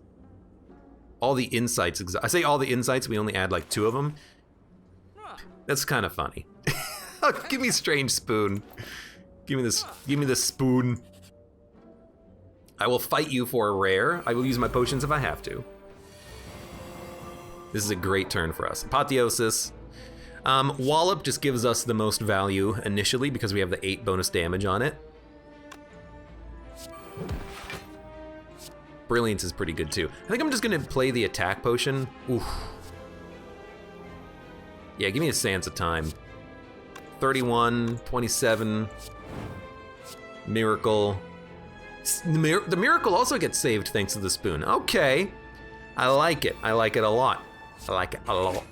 All the Insights exhaust. I say all the Insights, we only add like 2 of them. That's kind of funny. Give me Strange Spoon. Give me this spoon. I will fight you for a rare. I will use my potions if I have to. This is a great turn for us. Apotheosis. Wallop just gives us the most value initially because we have the 8 bonus damage on it. Brilliance is pretty good too. I think I'm just gonna play the attack potion. Oof. Yeah, give me a Sands of Time. 31, 27. Miracle. The Miracle also gets saved thanks to the spoon. Okay. I like it. I like it a lot. I like it a lot.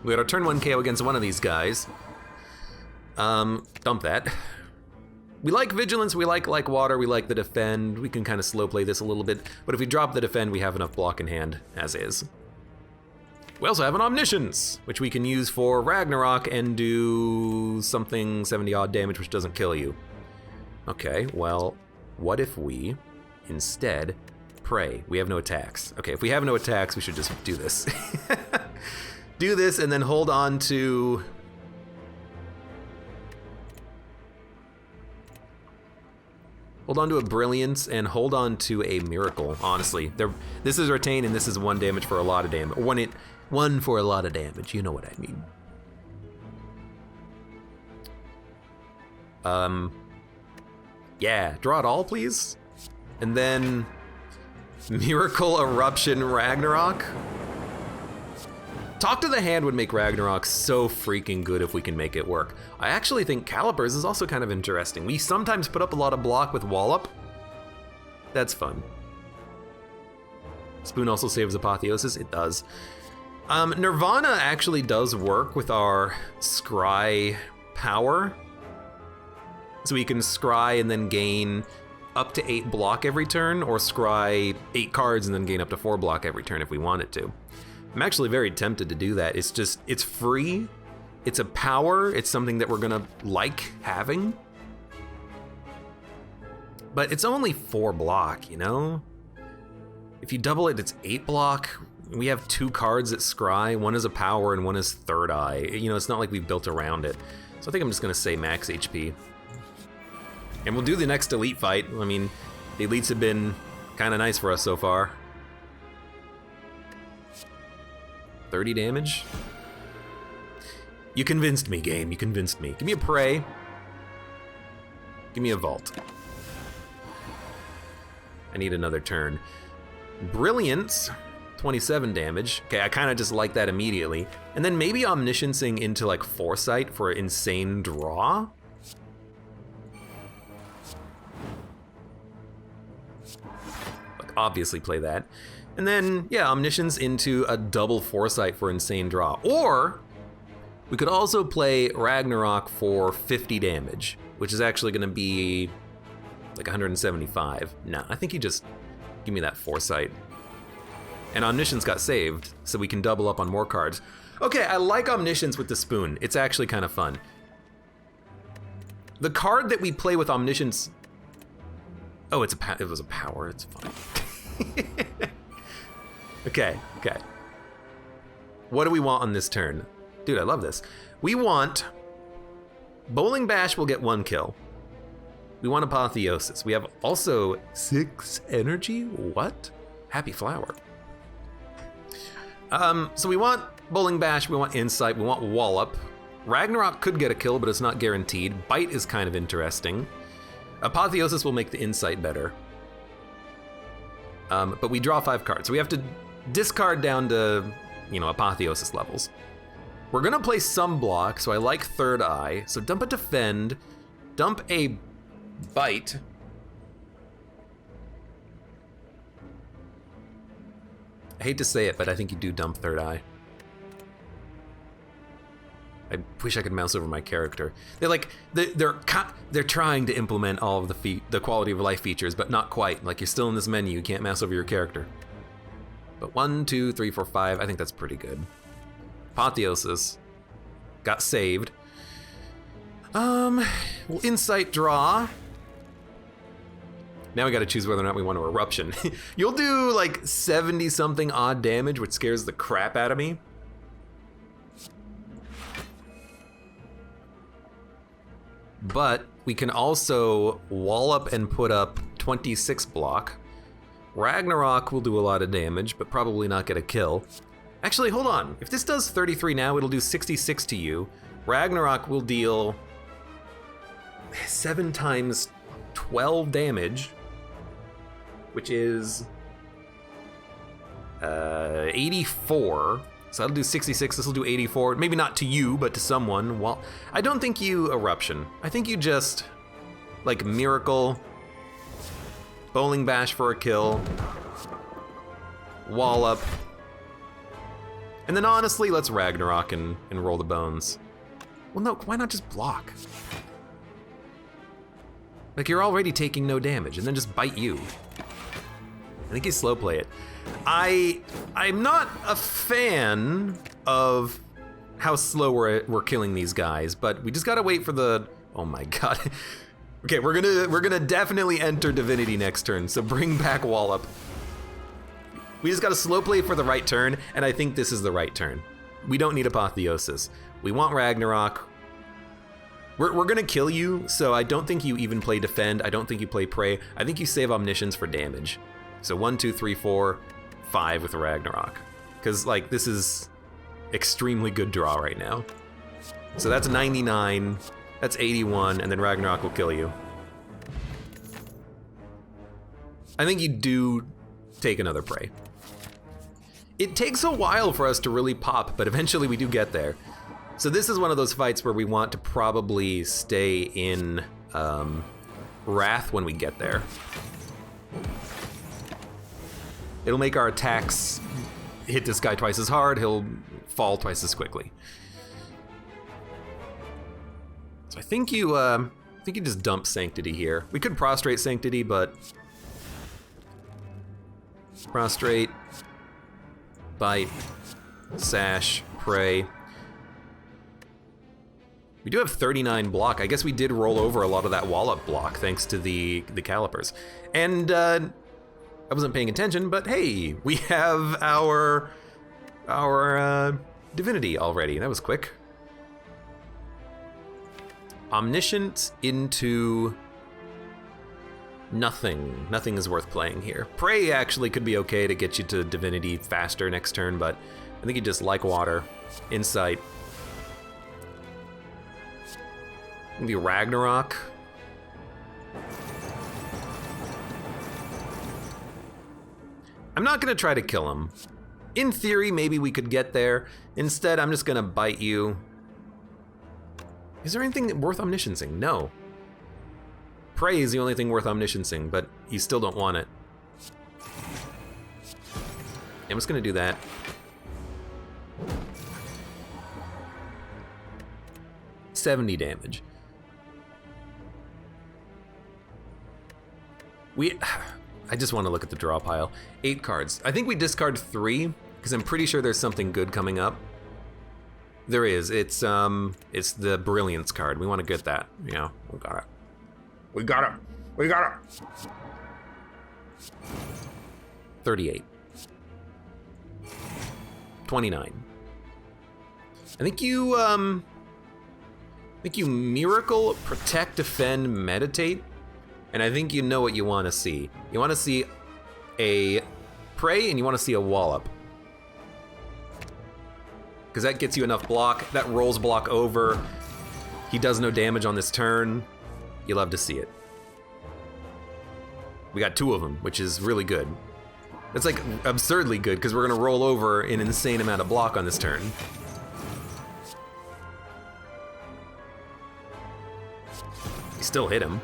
We got our turn 1 KO against one of these guys. Dump that. We like Vigilance, we like Water, we like the Defend. We can kind of slow play this a little bit, but if we drop the Defend, we have enough block in hand, as is. We also have an Omniscience, which we can use for Ragnarok and do something 70 odd damage, which doesn't kill you. Okay, well, what if we instead pray? We have no attacks. Okay, if we have no attacks, we should just do this. Do this and then hold on to... Hold on to a Brilliance and hold on to a Miracle, honestly. This is Retain and this is 1 damage for a lot of damage. One for a lot of damage, you know what I mean. Yeah, draw it all, please. And then Miracle Eruption Ragnarok. Talk to the Hand would make Ragnarok so freaking good if we can make it work. I actually think Calipers is also kind of interesting. We sometimes put up a lot of block with Wallop. That's fun. Spoon also saves Apotheosis. It does. Nirvana actually does work with our Scry power. So we can Scry and then gain up to 8 block every turn, or Scry 8 cards and then gain up to 4 block every turn if we wanted to. I'm actually very tempted to do that. It's just, it's free. It's a power. It's something that we're gonna like having. But it's only 4 block, you know? If you double it, it's 8 block. We have 2 cards that Scry. One is a power and one is Third Eye. You know, it's not like we've built around it. So I think I'm just gonna say max HP. And we'll do the next elite fight. I mean, the elites have been kind of nice for us so far. 30 damage. You convinced me, game. You convinced me. Give me a Prey. Give me a Vault. I need another turn. Brilliance. 27 damage. Okay, I kind of just like that immediately. And then maybe Omnisciencing into like Foresight for an insane draw. Obviously play that. And then, yeah, Omniscience into a double Foresight for insane draw. Or we could also play Ragnarok for 50 damage, which is actually going to be like 175. Nah, I think you just give me that Foresight. And Omniscience got saved, so we can double up on more cards. Okay, I like Omniscience with the Spoon. It's actually kind of fun. The card that we play with Omniscience... Oh, it was a power, it's fine. Okay. What do we want on this turn? Dude, I love this. We want... Bowling Bash will get 1 kill. We want Apotheosis. We have also 6 energy? What? Happy Flower. So we want Bowling Bash, we want Insight, we want Wallop. Ragnarok could get a kill, but it's not guaranteed. Bite is kind of interesting. Apotheosis will make the Insight better. But we draw 5 cards, so we have to discard down to, you know, Apotheosis levels. We're gonna play some block, so I like Third Eye. So dump a Defend, dump a Bite. I hate to say it, but I think you do dump Third Eye. I wish I could mouse over my character. They're trying to implement all of the quality of life features, but not quite. Like, you're still in this menu, you can't mouse over your character. But 1, 2, 3, 4, 5, I think that's pretty good. Apotheosis got saved. We'll Insight draw. Now we gotta choose whether or not we want to Eruption. You'll do like 70 something odd damage, which scares the crap out of me. But we can also Wallop and put up 26 block. Ragnarok will do a lot of damage, but probably not get a kill. Actually, hold on. If this does 33 now, it'll do 66 to you. Ragnarok will deal 7 times 12 damage, which is 84. So that'll do 66, this will do 84. Maybe not to you, but to someone. Well, I don't think you Eruption. I think you just, like, Miracle, Bowling Bash for a kill, Wallop, and then honestly, let's Ragnarok and roll the bones. Well, no, why not just block? Like, you're already taking no damage, and then just bite you. I think you slow play it. I'm not a fan of how slow we're killing these guys, but we just gotta wait for the... Oh my god. Okay, we're gonna definitely enter Divinity next turn, so bring back Wallop. We just gotta slow play for the right turn, and I think this is the right turn. We don't need Apotheosis. We want Ragnarok. We're gonna kill you, so I don't think you even play Defend. I don't think you play Prey. I think you save Omniscience for damage. So 1, 2, 3, 4, 5 with Ragnarok. Because, like, this is extremely good draw right now. So that's 99. That's 81, and then Ragnarok will kill you. I think you do take another prey. It takes a while for us to really pop, but eventually we do get there. So this is one of those fights where we want to probably stay in Wrath when we get there. It'll make our attacks hit this guy twice as hard, he'll fall twice as quickly. So I think you just dump Sanctity here. We could prostrate Sanctity, but prostrate, bite, sash, pray. We do have 39 block. I guess we did roll over a lot of that Wallop block thanks to the calipers. And I wasn't paying attention, but hey, we have our divinity already. That was quick. Omniscient into nothing. Nothing is worth playing here. Pray actually could be okay to get you to divinity faster next turn, but I think you just like water. Insight. Maybe Ragnarok. I'm not gonna try to kill him. In theory, maybe we could get there. Instead, I'm just gonna bite you. Is there anything worth omnisciencing? No. Pray is the only thing worth omnisciencing, but you still don't want it. I'm just gonna do that. $70 damage. I just want to look at the draw pile. 8 cards. I think we discard 3 because I'm pretty sure there's something good coming up. There is. It's the Brilliance card. We want to get that. You know, we got it. We got it. We got it. 38. 29. I think you miracle, protect, defend, meditate. And I think you know what you want to see. You want to see a Prey and you want to see a Wallop. Because that gets you enough block. That rolls block over. He does no damage on this turn. You love to see it. We got 2 of them, which is really good. It's like absurdly good because we're going to roll over an insane amount of block on this turn. You still hit him.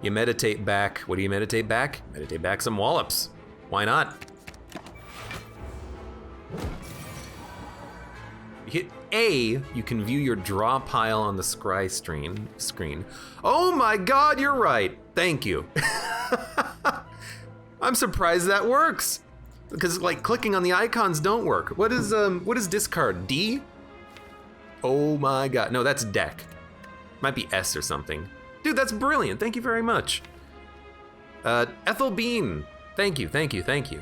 You meditate back. What do you meditate back? Meditate back some Wallops. Why not? You hit A, you can view your draw pile on the scry screen. Oh my god, you're right. Thank you. I'm surprised that works. Because like clicking on the icons don't work. What is discard? D? Oh my god. No, that's deck. Might be S or something. Dude, that's brilliant. Thank you very much. Ethel Bean. Thank you, thank you, thank you.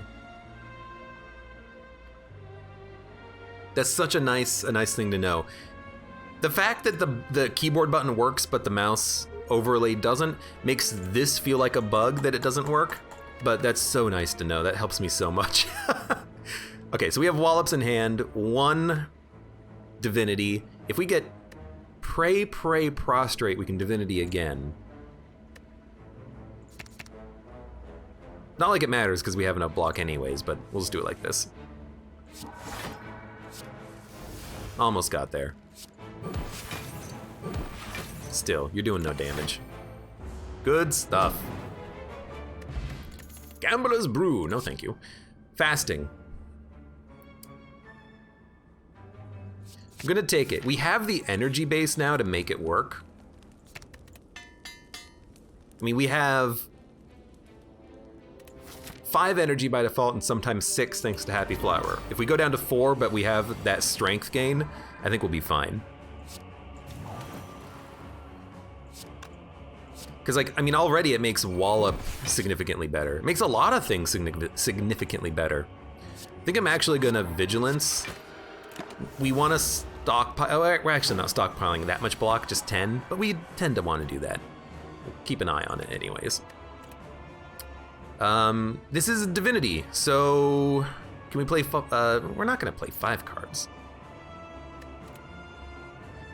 That's such a nice thing to know. The fact that the keyboard button works but the mouse overlay doesn't makes this feel like a bug that it doesn't work, but that's so nice to know. That helps me so much. Okay, so we have Wallops in hand, 1 divinity. If we get Pray, prostrate, we can divinity again. Not like it matters because we have enough block anyways, but we'll just do it like this. Almost got there. Still, you're doing no damage. Good stuff. Gambler's Brew, no thank you. Fasting. I'm gonna take it. We have the energy base now to make it work. I mean, we have 5 energy by default and sometimes 6 thanks to Happy Flower. If we go down to 4 but we have that strength gain, I think we'll be fine. Because like, I mean, already it makes Wallop significantly better. It makes a lot of things significantly better. I think I'm actually gonna Vigilance. We wanna stockpile, oh, we're actually not stockpiling that much block, just 10, but we tend to want to do that. Keep an eye on it anyways. This is Divinity, so can we play, we're not gonna play 5 cards.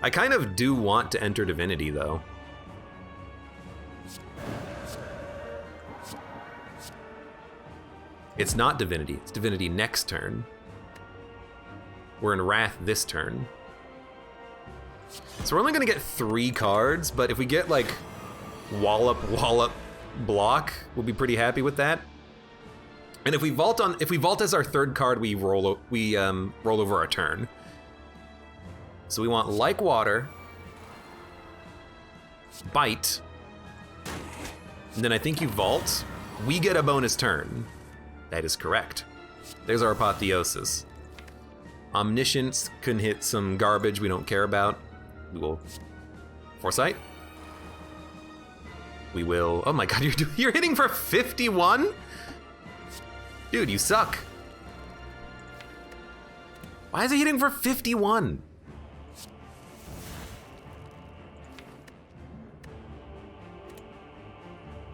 I kind of do want to enter Divinity, though. It's not Divinity. It's Divinity next turn. We're in Wrath this turn. So we're only going to get 3 cards, but if we get, like, Wallop, block, we'll be pretty happy with that. And if we vault as our 3rd card, we roll over our turn. So we want Like Water, Bite, and then I think you vault. We get a bonus turn. That is correct. There's our Apotheosis. Omniscience can hit some garbage we don't care about. We will Foresight. We will. Oh my God, you're hitting for 51? Dude, you suck. Why is he hitting for 51?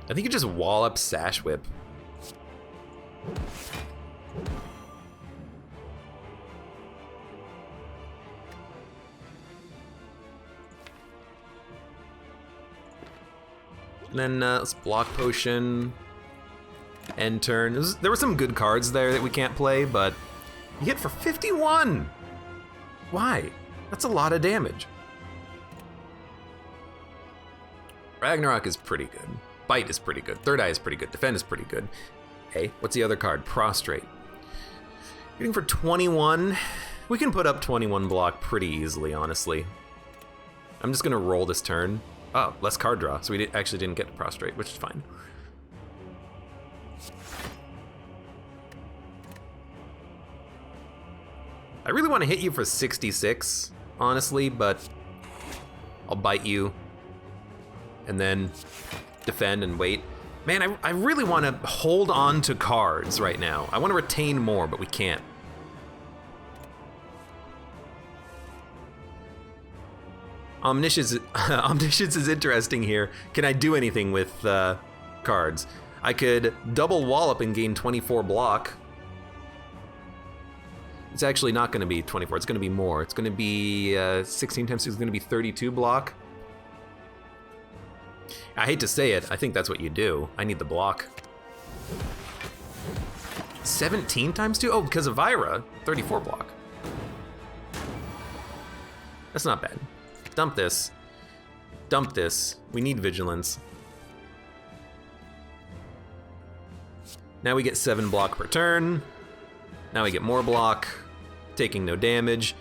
I think you just Wallop Sash Whip. And then let's block potion, end turn. There were some good cards there that we can't play, but you hit for 51. Why? That's a lot of damage. Ragnarok is pretty good. Bite is pretty good. Third Eye is pretty good. Defend is pretty good. Hey, what's the other card? Prostrate. Hitting for 21. We can put up 21 block pretty easily, honestly. I'm just gonna roll this turn. Oh, less card draw, so we actually didn't get to Prostrate, which is fine. I really want to hit you for 66, honestly, but I'll bite you and then defend and wait. Man, I really want to hold on to cards right now. I want to retain more, but we can't. Omniscience is interesting here. Can I do anything with cards? I could double Wallop and gain 24 block. It's actually not going to be 24. It's going to be more. It's going to be 16 times 6 is going to be 32 block. I hate to say it. I think that's what you do. I need the block. 17 times 2? Oh, because of Vyra. 34 block. That's not bad. Dump this. Dump this. We need vigilance. Now we get 7 block per turn. Now we get more block. Taking no damage.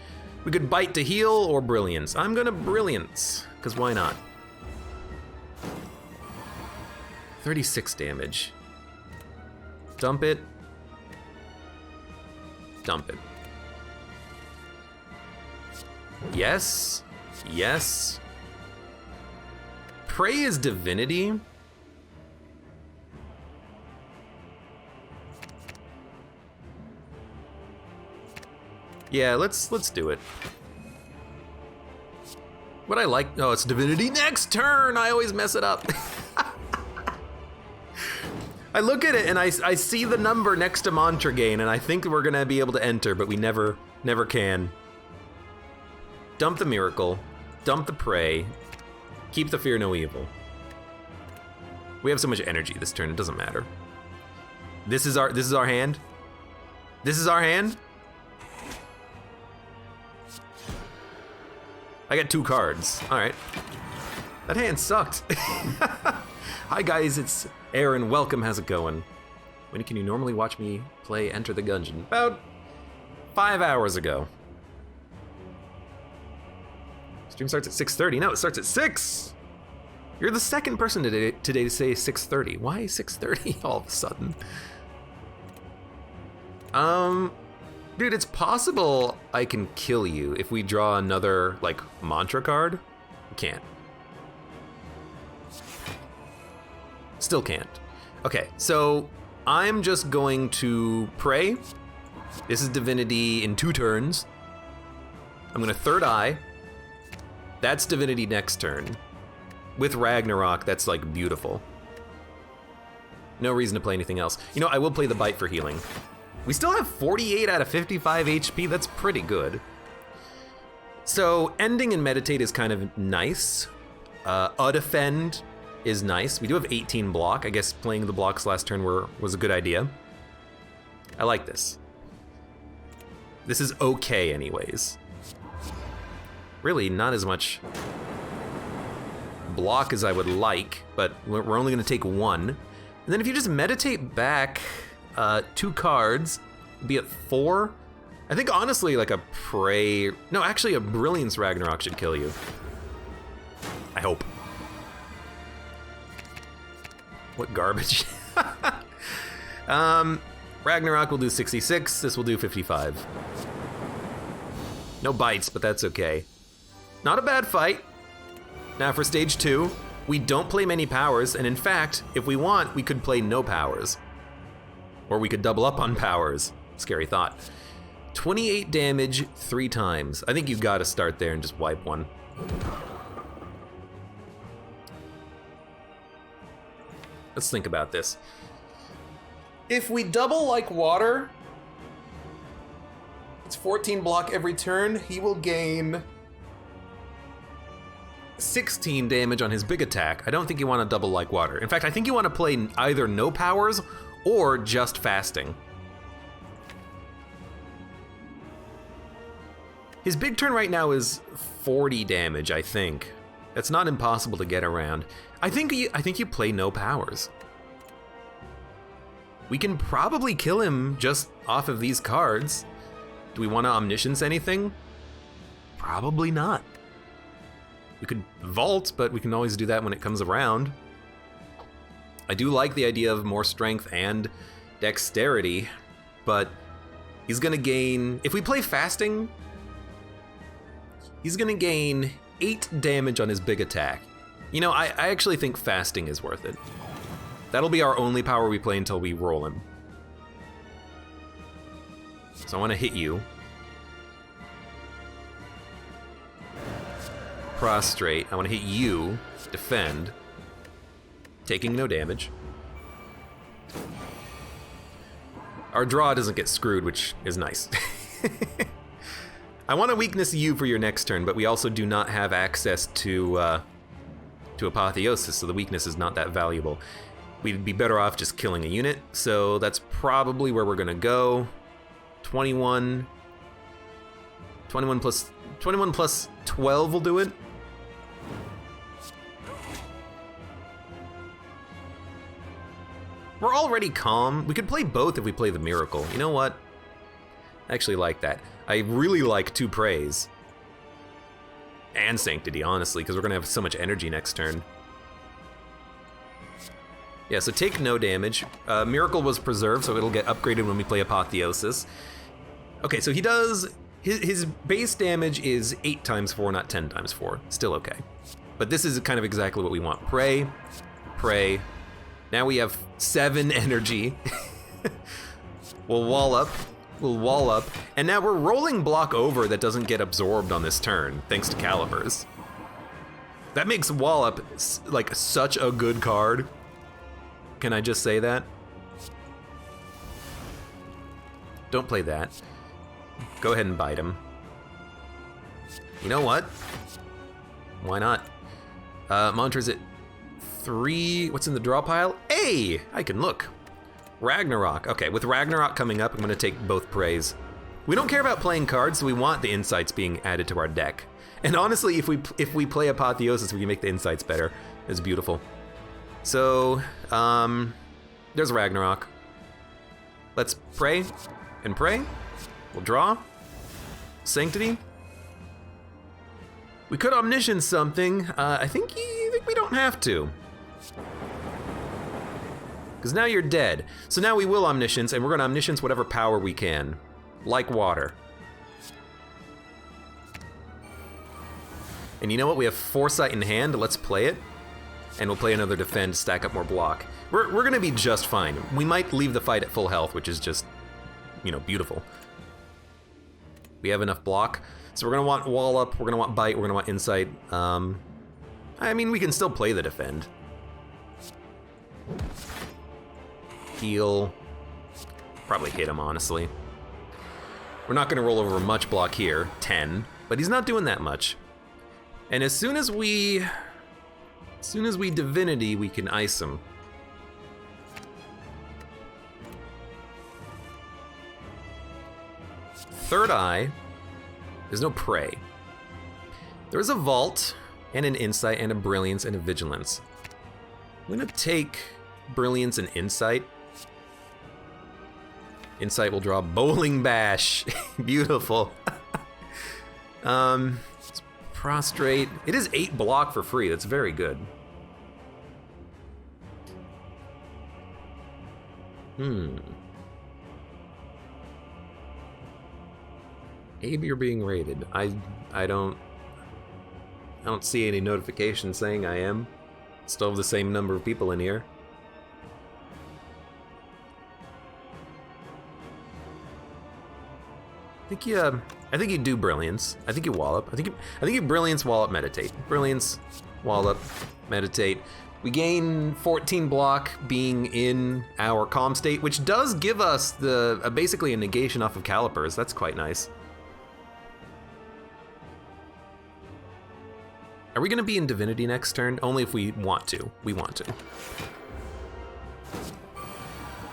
We could bite to heal or brilliance. I'm gonna brilliance, because why not? 36 damage. Dump it. Dump it. Yes. Yes. Prey is divinity. Yeah, let's do it. What I like, oh, it's divinity next turn. I always mess it up. I look at it and I see the number next to Mantra Gain and I think we're gonna be able to enter, but we never can. Dump the Miracle, dump the Prey, keep the Fear No Evil. We have so much energy this turn, it doesn't matter. This is our hand. This is our hand. I got 2 cards. All right. That hand sucked. Hi guys, it's Aaron. Welcome. How's it going? When can you normally watch me play Enter the Gungeon? About 5 hours ago. Stream starts at 6:30. No, it starts at 6. You're the second person today to say 6:30. Why 6:30 all of a sudden? Dude, it's possible I can kill you if we draw another, like, mantra card. We can't. Still can't. Okay, so I'm just going to pray. This is divinity in 2 turns. I'm gonna Third Eye. That's divinity next turn. With Ragnarok, that's, like, beautiful. No reason to play anything else. You know, I will play the Bite for healing. We still have 48 out of 55 HP. That's pretty good. So ending and meditate is kind of nice. Defend is nice. We do have 18 block. I guess playing the blocks last turn was a good idea. I like this. This is okay anyways. Really, not as much block as I would like, but we're only gonna take one. And then if you just meditate back 2 cards, be it 4. I think honestly like a Pray, no, actually a Brilliance Ragnarok should kill you. I hope. What garbage. Ragnarok will do 66, this will do 55. No bites, but that's okay. Not a bad fight. Now for stage 2, we don't play many powers, and in fact, if we want, we could play no powers. Or we could double up on powers. Scary thought. 28 damage 3 times. I think you've got to start there and just wipe one. Let's think about this. If we double like water, it's 14 block every turn. He will gain 16 damage on his big attack. I don't think you want to double like water. In fact, I think you want to play either no powers or just fasting. His big turn right now is 40 damage, I think. That's not impossible to get around. I think you play no powers. We can probably kill him just off of these cards. Do we want to omniscience anything? Probably not. We could vault, but we can always do that when it comes around. I do like the idea of more strength and dexterity, but he's gonna gain, if we play fasting, he's gonna gain 8 damage on his big attack. You know, I actually think fasting is worth it. That'll be our only power we play until we roll him. So I wanna hit you. Prostrate, I wanna hit you, defend. Taking no damage. Our draw doesn't get screwed, which is nice. I want to weakness you for your next turn, but we also do not have access to Apotheosis, so the weakness is not that valuable. We'd be better off just killing a unit, so that's probably where we're gonna go. 21 plus 12 will do it. We're already calm. We could play both if we play the Miracle. You know what? I actually like that. I really like 2 Praise. And Sanctity, honestly, because we're gonna have so much energy next turn. Yeah, so take no damage. Miracle was preserved, so it'll get upgraded when we play Apotheosis. Okay, so he does... His base damage is 8 times 4, not 10 times 4. Still okay. But this is kind of exactly what we want. Pray, pray. Now we have 7 energy. We'll Wallop. We'll Wallop. And now we're rolling block over that doesn't get absorbed on this turn, thanks to Calipers. That makes Wallop like such a good card. Can I just say that? Don't play that. Go ahead and bite him. You know what? Why not? Mantra's at 3. What's in the draw pile? Hey! I can look. Ragnarok. Okay, with Ragnarok coming up, I'm gonna take both Praise. We don't care about playing cards, so we want the insights being added to our deck. And honestly, if we play Apotheosis, we can make the insights better. It's beautiful. So, there's Ragnarok. Let's pray and pray. We'll draw. Sanctity. We could Omniscience something. I think we don't have to. Because now you're dead. So now we will Omniscience, and we're gonna Omniscience whatever power we can. Like water. And you know what? We have Foresight in hand. Let's play it. And we'll play another Defend to stack up more block. We're gonna be just fine. We might leave the fight at full health, which is just, you know, beautiful. We have enough block. So we're gonna want Wallop, we're gonna want Bite, we're gonna want Insight. I mean, we can still play the Defend. Heal. Probably hit him, honestly. We're not gonna roll over much block here. 10. but he's not doing that much. And as soon as we Divinity, we can ice him. Third Eye. There's no Prey. There is a Vault, and an Insight, and a Brilliance, and a Vigilance. I'm gonna take Brilliance and Insight. Insight will draw Bowling Bash. Beautiful. Prostrate. It is 8 block for free. That's very good. Abe, you're being raided. I don't see any notification saying I am. Still have the same number of people in here. I think you do Brilliance. I think you Wallop. I think you Brilliance, Wallop, Meditate. Brilliance, Wallop, Meditate. We gain 14 block being in our calm state, which does give us basically a negation off of Calipers. That's quite nice. Are we gonna be in Divinity next turn? Only if we want to. We want to.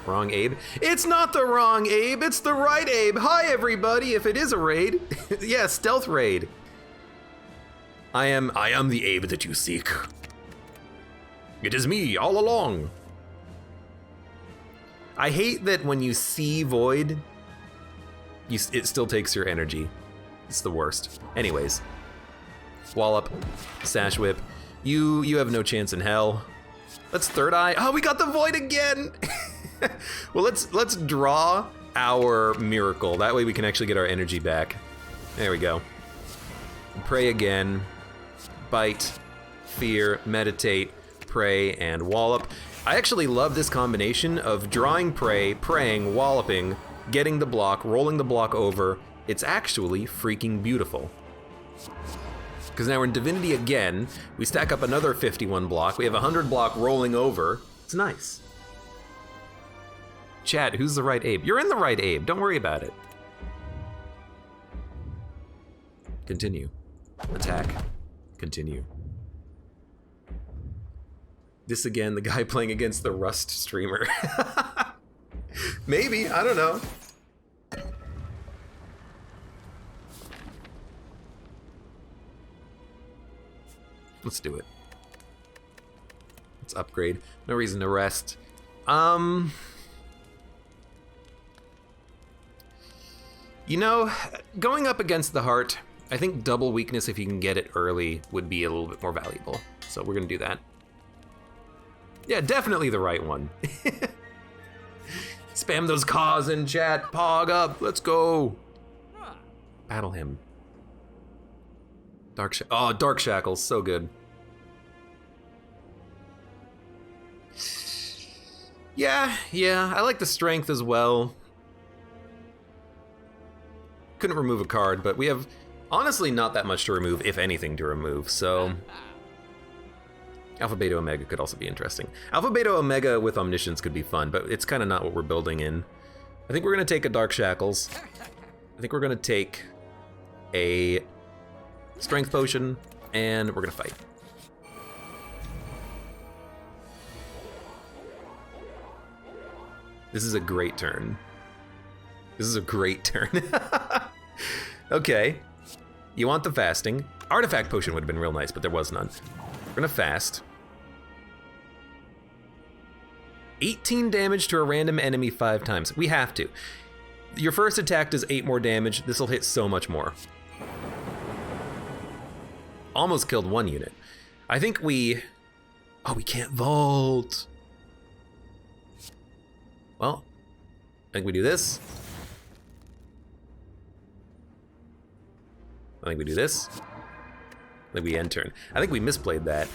Wrong Abe. It's not the wrong Abe, it's the right Abe. Hi everybody, if it is a raid. Yeah, stealth raid. I am the Abe that you seek. It is me all along. I hate that when you see Void, it still takes your energy. It's the worst. Anyways. Wallop, Sash Whip. You have no chance in hell. Let's Third Eye. Oh, we got the Void again! Well, let's draw our Miracle. That way we can actually get our energy back. There we go. Pray again. Bite, Fear, Meditate, Pray, and Wallop. I actually love this combination of drawing Prey, praying, walloping, getting the block, rolling the block over. It's actually freaking beautiful. Because now we're in Divinity again. We stack up another 51 block. We have 100 block rolling over. It's nice. Chat, who's the right Abe? You're in the right Abe. Don't worry about it. Continue. Attack. Continue. This again, the guy playing against the Rust streamer. Maybe, I don't know. Let's do it. Let's upgrade. No reason to rest. You know, going up against the heart, I think double weakness, if you can get it early, would be a little bit more valuable. So we're gonna do that. Yeah, definitely the right one. Spam those caws in chat. Pog up, let's go. Battle him. Dark Shackles, so good. Yeah, I like the strength as well. Couldn't remove a card, but we have honestly not that much to remove, if anything to remove, so... Alpha, Beta, Omega could also be interesting. Alpha, Beta, Omega with Omniscience could be fun, but it's kind of not what we're building in. I think we're going to take a Dark Shackles. I think we're going to take a Strength Potion, and we're going to fight. This is a great turn. This is a great turn. Okay. You want the fasting. Artifact Potion would have been real nice, but there was none. We're gonna fast. 18 damage to a random enemy 5 times. We have to. Your first attack does 8 more damage. This will hit so much more. Almost killed 1 unit. I think we... Oh, we can't vault. Well, I think we do this. I think we do this. I think we end turn. I think we misplayed that.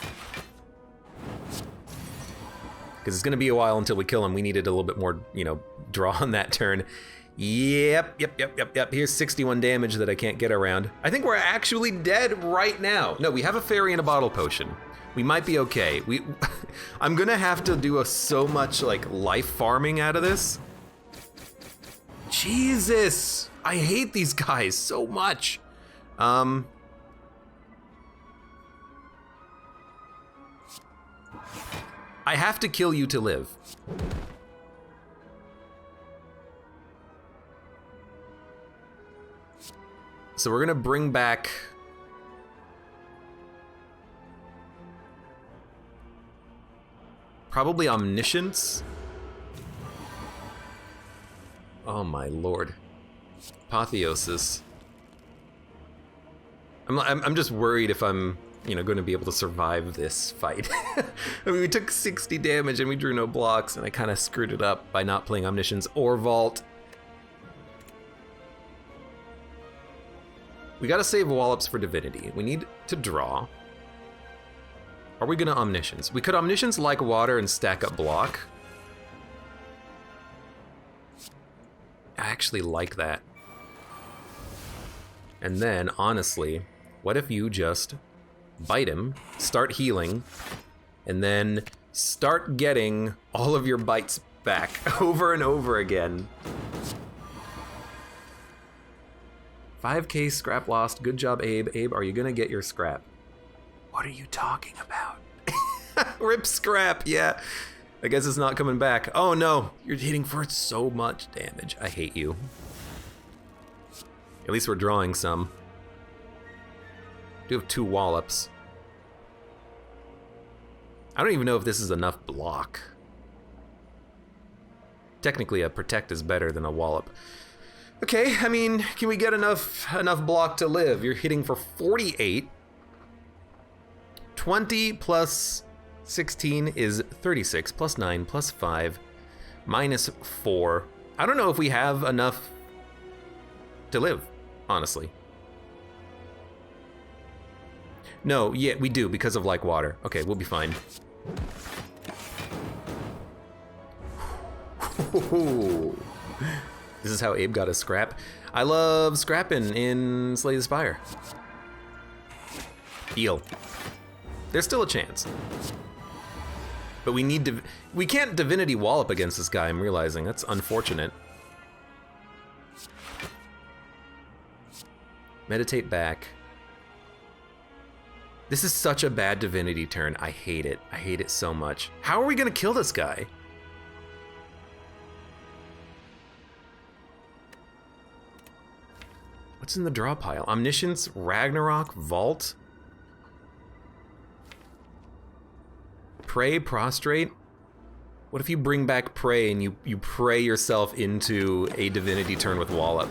Because it's going to be a while until we kill him. We needed a little bit more, draw on that turn. Yep. Here's 61 damage that I can't get around. I think we're actually dead right now. No, we have a fairy and a bottle potion. We might be okay. I'm going to have to do so much life farming out of this. Jesus, I hate these guys so much. I have to kill you to live. So we're gonna bring back... probably Omniscience. Oh my lord. Apotheosis. I'm just worried if I'm, you know, going to be able to survive this fight. I mean, we took 60 damage and we drew no blocks, and I kind of screwed it up by not playing Omniscience or Vault. We gotta save Wallops for Divinity. We need to draw. Are we gonna Omniscience? We could Omniscience like water and stack up block. I actually like that. And then, honestly, what if you just bite him, start healing, and then start getting all of your bites back over and over again? 5k scrap lost. Good job, Abe. Abe, are you gonna get your scrap? What are you talking about? Rip scrap, yeah. I guess it's not coming back. Oh no, you're hitting for so much damage. I hate you. At least we're drawing some. We do have 2 Wallops. I don't even know if this is enough block. Technically, a Protect is better than a Wallop. Okay, I mean, can we get enough block to live? You're hitting for 48. 20 plus 16 is 36, plus 9, plus 5, minus 4. I don't know if we have enough to live, honestly. No, yeah, we do, because of like water. Okay, we'll be fine. This is how Abe got a scrap. I love scrapping in Slay the Spire. Heal. There's still a chance. But we need to... we can't Divinity Wallop against this guy, I'm realizing. That's unfortunate. Meditate back. This is such a bad Divinity turn. I hate it. I hate it so much. How are we gonna kill this guy? What's in the draw pile? Omniscience, Ragnarok, Vault? Pray, Prostrate? What if you bring back Pray and you pray yourself into a Divinity turn with Wallop?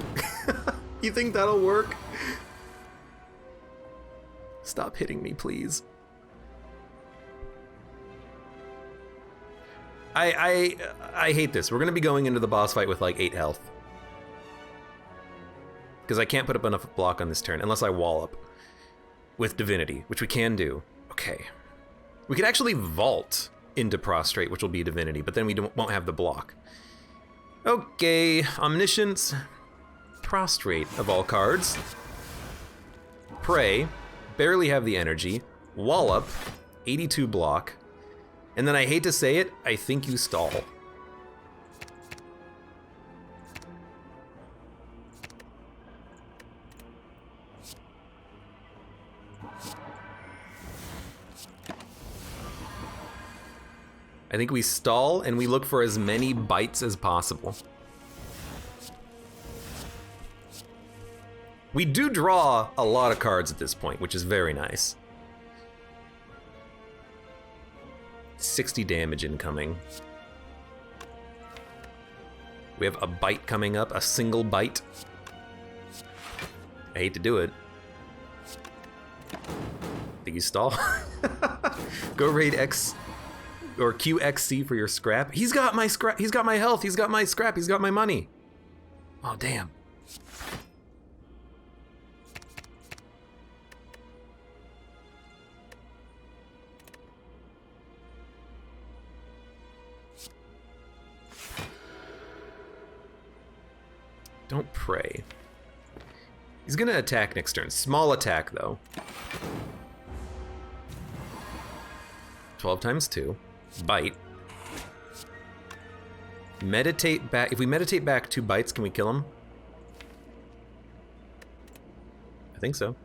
You think that'll work? Stop hitting me, please. I hate this. We're gonna be going into the boss fight with like 8 health. Because I can't put up enough block on this turn unless I Wallop with Divinity, which we can do. Okay. We could actually Vault into Prostrate, which will be Divinity, but then we won't have the block. Okay, Omniscience, Prostrate of all cards. Pray, barely have the energy. Wallop, 82 block. And then I hate to say it, I think you stall. I think we stall and we look for as many bites as possible. We do draw a lot of cards at this point, which is very nice. 60 damage incoming. We have a bite coming up, a single bite. I hate to do it. Think you stall? Go raid X or QXC for your scrap. He's got my scrap, he's got my health, he's got my scrap, he's got my money. Oh, damn. Don't pray. He's gonna attack next turn. Small attack, though. 12 times 2. Bite. Meditate back. If we meditate back 2 bites, can we kill him? I think so.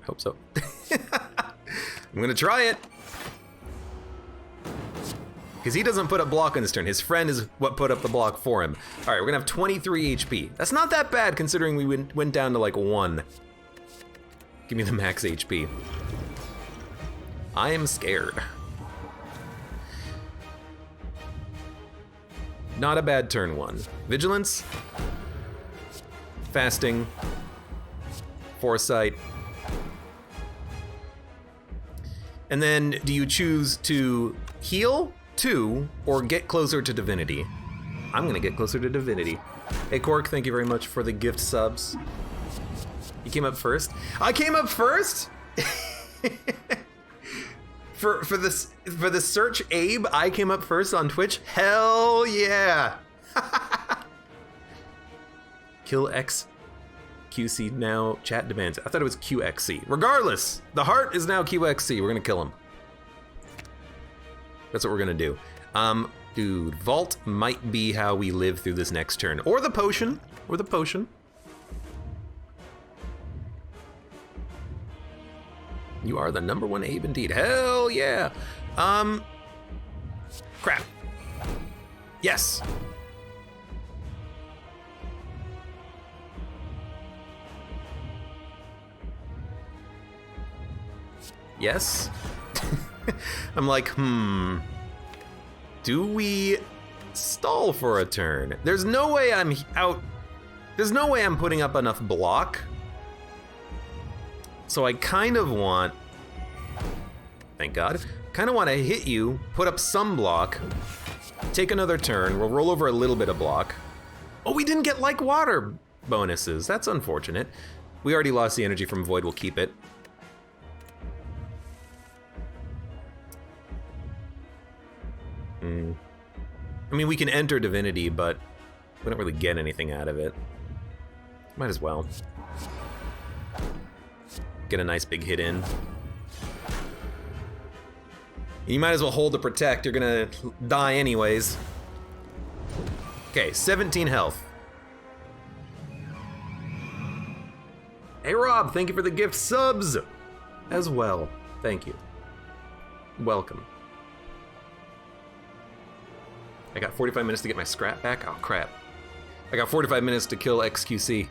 I hope so. I'm gonna try it. Because he doesn't put up block on his turn. His friend is what put up the block for him. All right, we're gonna have 23 HP. That's not that bad considering we went down to like 1. Give me the max HP. I am scared. Not a bad turn 1. Vigilance. Fasting. Foresight. And then do you choose to heal 2 or get closer to divinity? I'm gonna get closer to divinity. Hey Cork, thank you very much for the gift subs. You came up first? I came up first? for the search Abe, I came up first on Twitch? Hell yeah! Kill XQC now, chat demands. I thought it was QXC. Regardless, the heart is now QXC. We're gonna kill him. That's what we're gonna do. Dude, Vault might be how we live through this next turn. Or the potion. Or the potion. You are the #1 Abe indeed. Hell yeah! Crap. Yes! Yes? I'm like, do we stall for a turn? There's no way I'm out. There's no way I'm putting up enough block. So I kind of want, thank God, kind of want to hit you, put up some block, take another turn, we'll roll over a little bit of block. Oh, we didn't get like water bonuses. That's unfortunate. We already lost the energy from Void, we'll keep it. I mean, we can enter Divinity, but we don't really get anything out of it. Might as well. Get a nice big hit in. You might as well hold to protect. You're gonna die anyways. Okay, 17 health. Hey Rob, thank you for the gift subs as well. Thank you. Welcome. I got 45 minutes to get my scrap back. Oh crap. I got 45 minutes to kill XQC.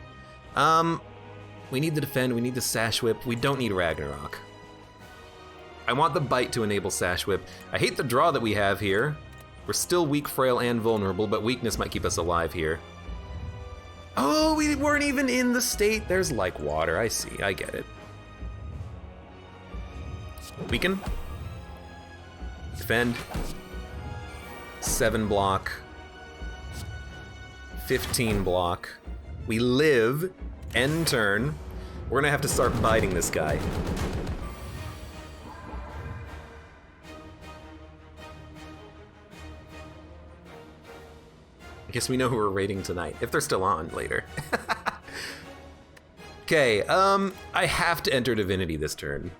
We need to defend, we need the Sash Whip. We don't need Ragnarok. I want the bite to enable Sash Whip. I hate the draw that we have here. We're still weak, frail, and vulnerable, but weakness might keep us alive here. Oh, we weren't even in the state. There's like water, I see, I get it. Weaken. Defend. 7 block. 15 block. We live. End turn. We're gonna have to start biting this guy. I guess we know who we're raiding tonight, if they're still on later. Okay, I have to enter Divinity this turn.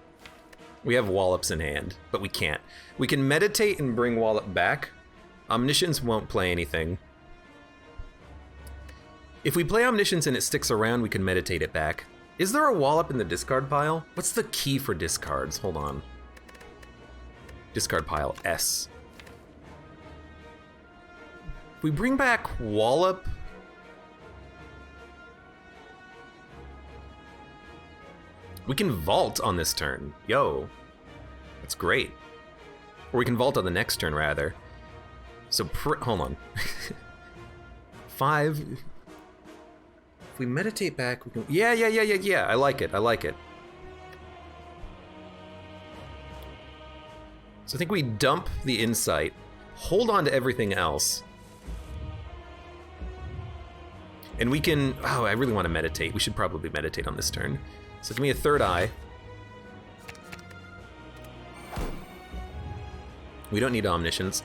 We have Wallops in hand, but we can't. We can meditate and bring Wallop back. Omniscience won't play anything. If we play Omniscience and it sticks around, we can meditate it back. Is there a Wallop in the discard pile? What's the key for discards? Hold on. Discard pile, S. If we bring back Wallop... we can vault on this turn. Yo. That's great. Or we can vault on the next turn, rather. So, hold on. 5... if we meditate back, we can... Yeah. I like it. So I think we dump the insight, hold on to everything else. And we can... oh, I really want to meditate. We should probably meditate on this turn. So give me a third eye. We don't need Omniscience.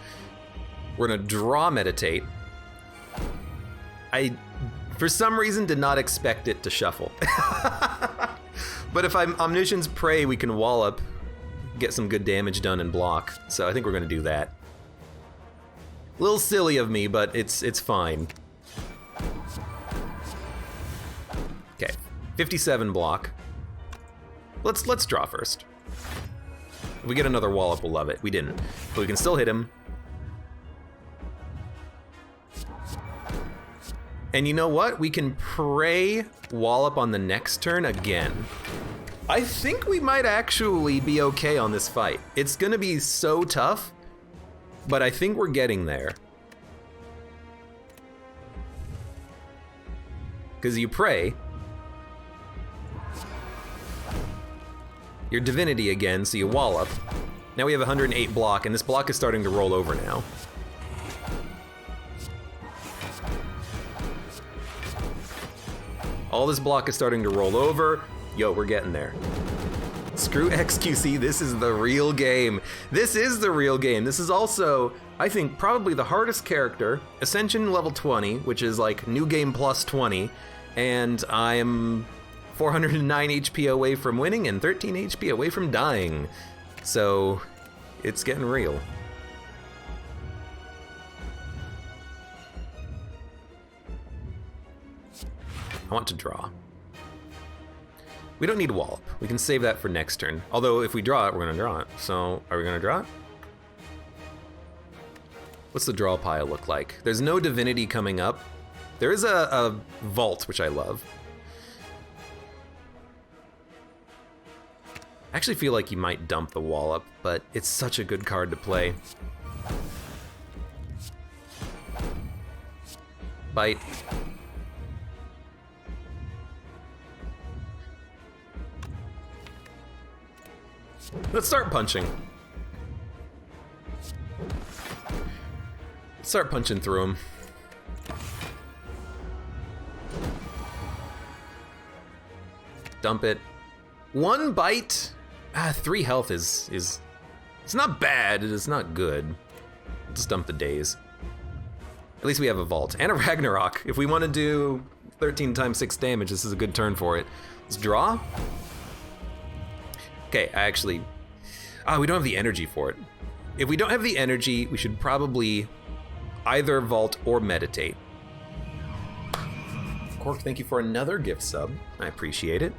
We're gonna draw meditate. I, for some reason, did not expect it to shuffle. But if I'm Omniscience Prey, we can Wallop, get some good damage done and block. So I think we're gonna do that. A little silly of me, but it's fine. Okay, 57 block. Let's draw first. If we get another Wallop, we'll love it. We didn't, but we can still hit him. And you know what? We can pray Wallop on the next turn again. I think we might actually be okay on this fight. It's gonna be so tough, but I think we're getting there. Because you pray your divinity again, so you Wallop. Now we have 108 block, and this block is starting to roll over now. All this block is starting to roll over. Yo, we're getting there. Screw XQC, this is the real game. This is the real game. This is also, I think, probably the hardest character. Ascension level 20, which is like new game plus 20, and I'm 409 HP away from winning and 13 HP away from dying. So, it's getting real. I want to draw. We don't need Wallop. We can save that for next turn. Although, if we draw it, we're gonna draw it. So, are we gonna draw it? What's the draw pile look like? There's no divinity coming up. There is a vault, which I love. I actually feel like you might dump the Wallop, but it's such a good card to play. Bite. Let's start punching. Let's start punching through him. Dump it. One bite. 3 health is it's not bad, it's not good. Just dump the days. At least we have a vault and a Ragnarok. If we want to do 13 times 6 damage, this is a good turn for it. Let's draw. Okay, we don't have the energy for it. If we don't have the energy, we should probably either vault or meditate. Cork, thank you for another gift sub. I appreciate it.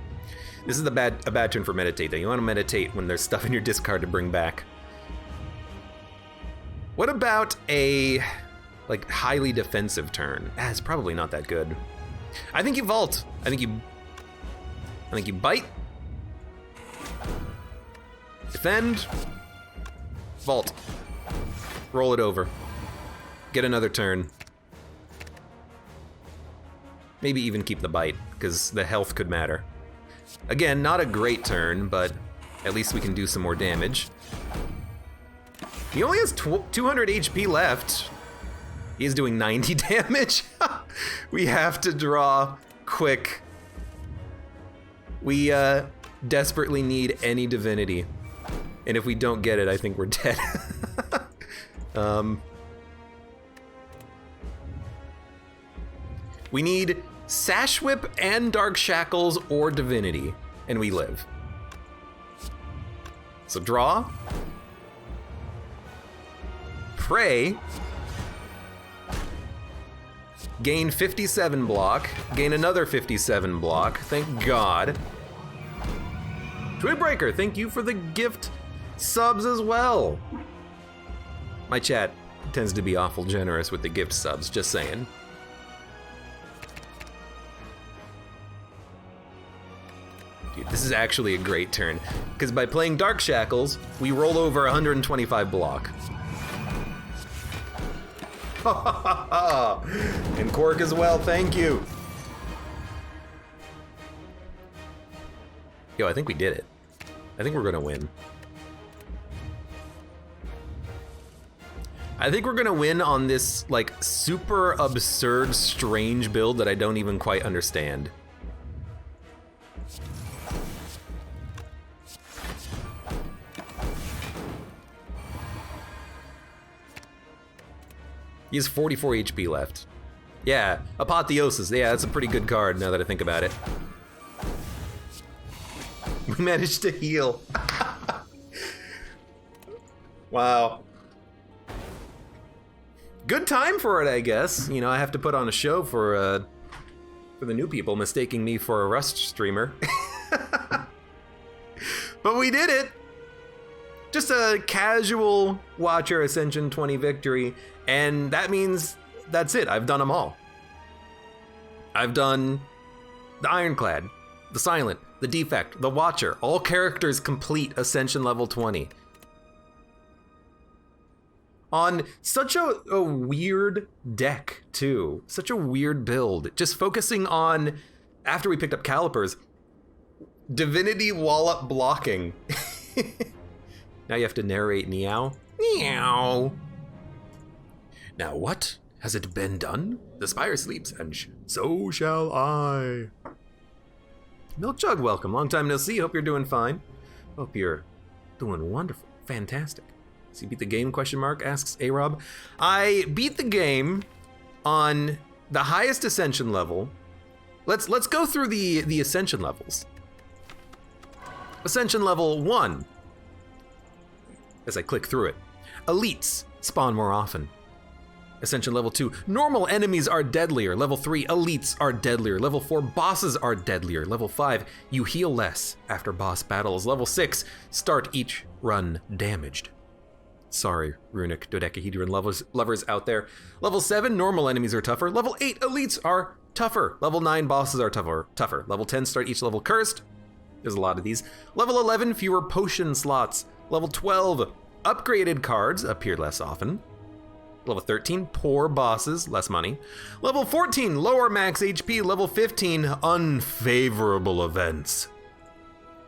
This is a bad turn for meditate, though. You want to meditate when there's stuff in your discard to bring back. What about a, like, highly defensive turn? It's probably not that good. I think you vault. I think you bite. Defend. Vault. Roll it over. Get another turn. Maybe even keep the bite, because the health could matter. Again, not a great turn, but at least we can do some more damage. He only has 200 HP left. He is doing 90 damage. We have to draw quick. We desperately need any divinity. And if we don't get it, I think we're dead. We need Sash Whip and Dark Shackles or Divinity, and we live. So draw. Pray. Gain 57 block. Gain another 57 block. Thank God. Twinbreaker, thank you for the gift subs as well. My chat tends to be awful generous with the gift subs, just saying. Dude, this is actually a great turn, because by playing Dark Shackles, we roll over 125 block. And Cork as well, thank you. Yo, I think we did it. I think we're gonna win. I think we're gonna win on this, like, super absurd, strange build that I don't even quite understand. He has 44 HP left. Yeah, Apotheosis. Yeah, that's a pretty good card now that I think about it. We managed to heal. Wow. Good time for it, I guess. You know, I have to put on a show for the new people mistaking me for a Rust streamer. But we did it! Just a casual Watcher Ascension 20 victory, and that means that's it. I've done them all. I've done the Ironclad, the Silent, the Defect, the Watcher, all characters complete Ascension level 20. On such a weird deck, too. Such a weird build. Just focusing on, after we picked up Calipers, Divinity Wallop blocking. Now you have to narrate meow. Meow. Now what? Has it been done? The Spire sleeps, and so shall I. Milk Jug, welcome. Long time no see. Hope you're doing fine. Hope you're doing wonderful. Fantastic. So you beat the game, question mark, asks A-Rob. I beat the game on the highest Ascension level. Let's go through the Ascension levels. Ascension level 1. As I click through it. Elites spawn more often. Ascension level 2, normal enemies are deadlier. Level 3, elites are deadlier. Level 4, bosses are deadlier. Level 5, you heal less after boss battles. Level 6, start each run damaged. Sorry, runic dodecahedron lovers out there. Level 7, normal enemies are tougher. Level 8, elites are tougher. Level 9, bosses are tougher. Level 10, start each level cursed. There's a lot of these. Level 11, fewer potion slots. Level 12, upgraded cards appear less often. Level 13, poor bosses, less money. Level 14, lower max HP. Level 15, unfavorable events.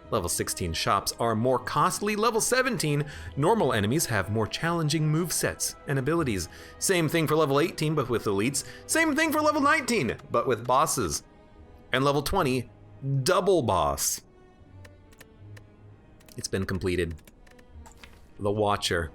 Level 16, shops are more costly. Level 17, normal enemies have more challenging movesets and abilities. Same thing for level 18, but with elites. Same thing for level 19, but with bosses. And level 20, double boss. It's been completed. The Watcher.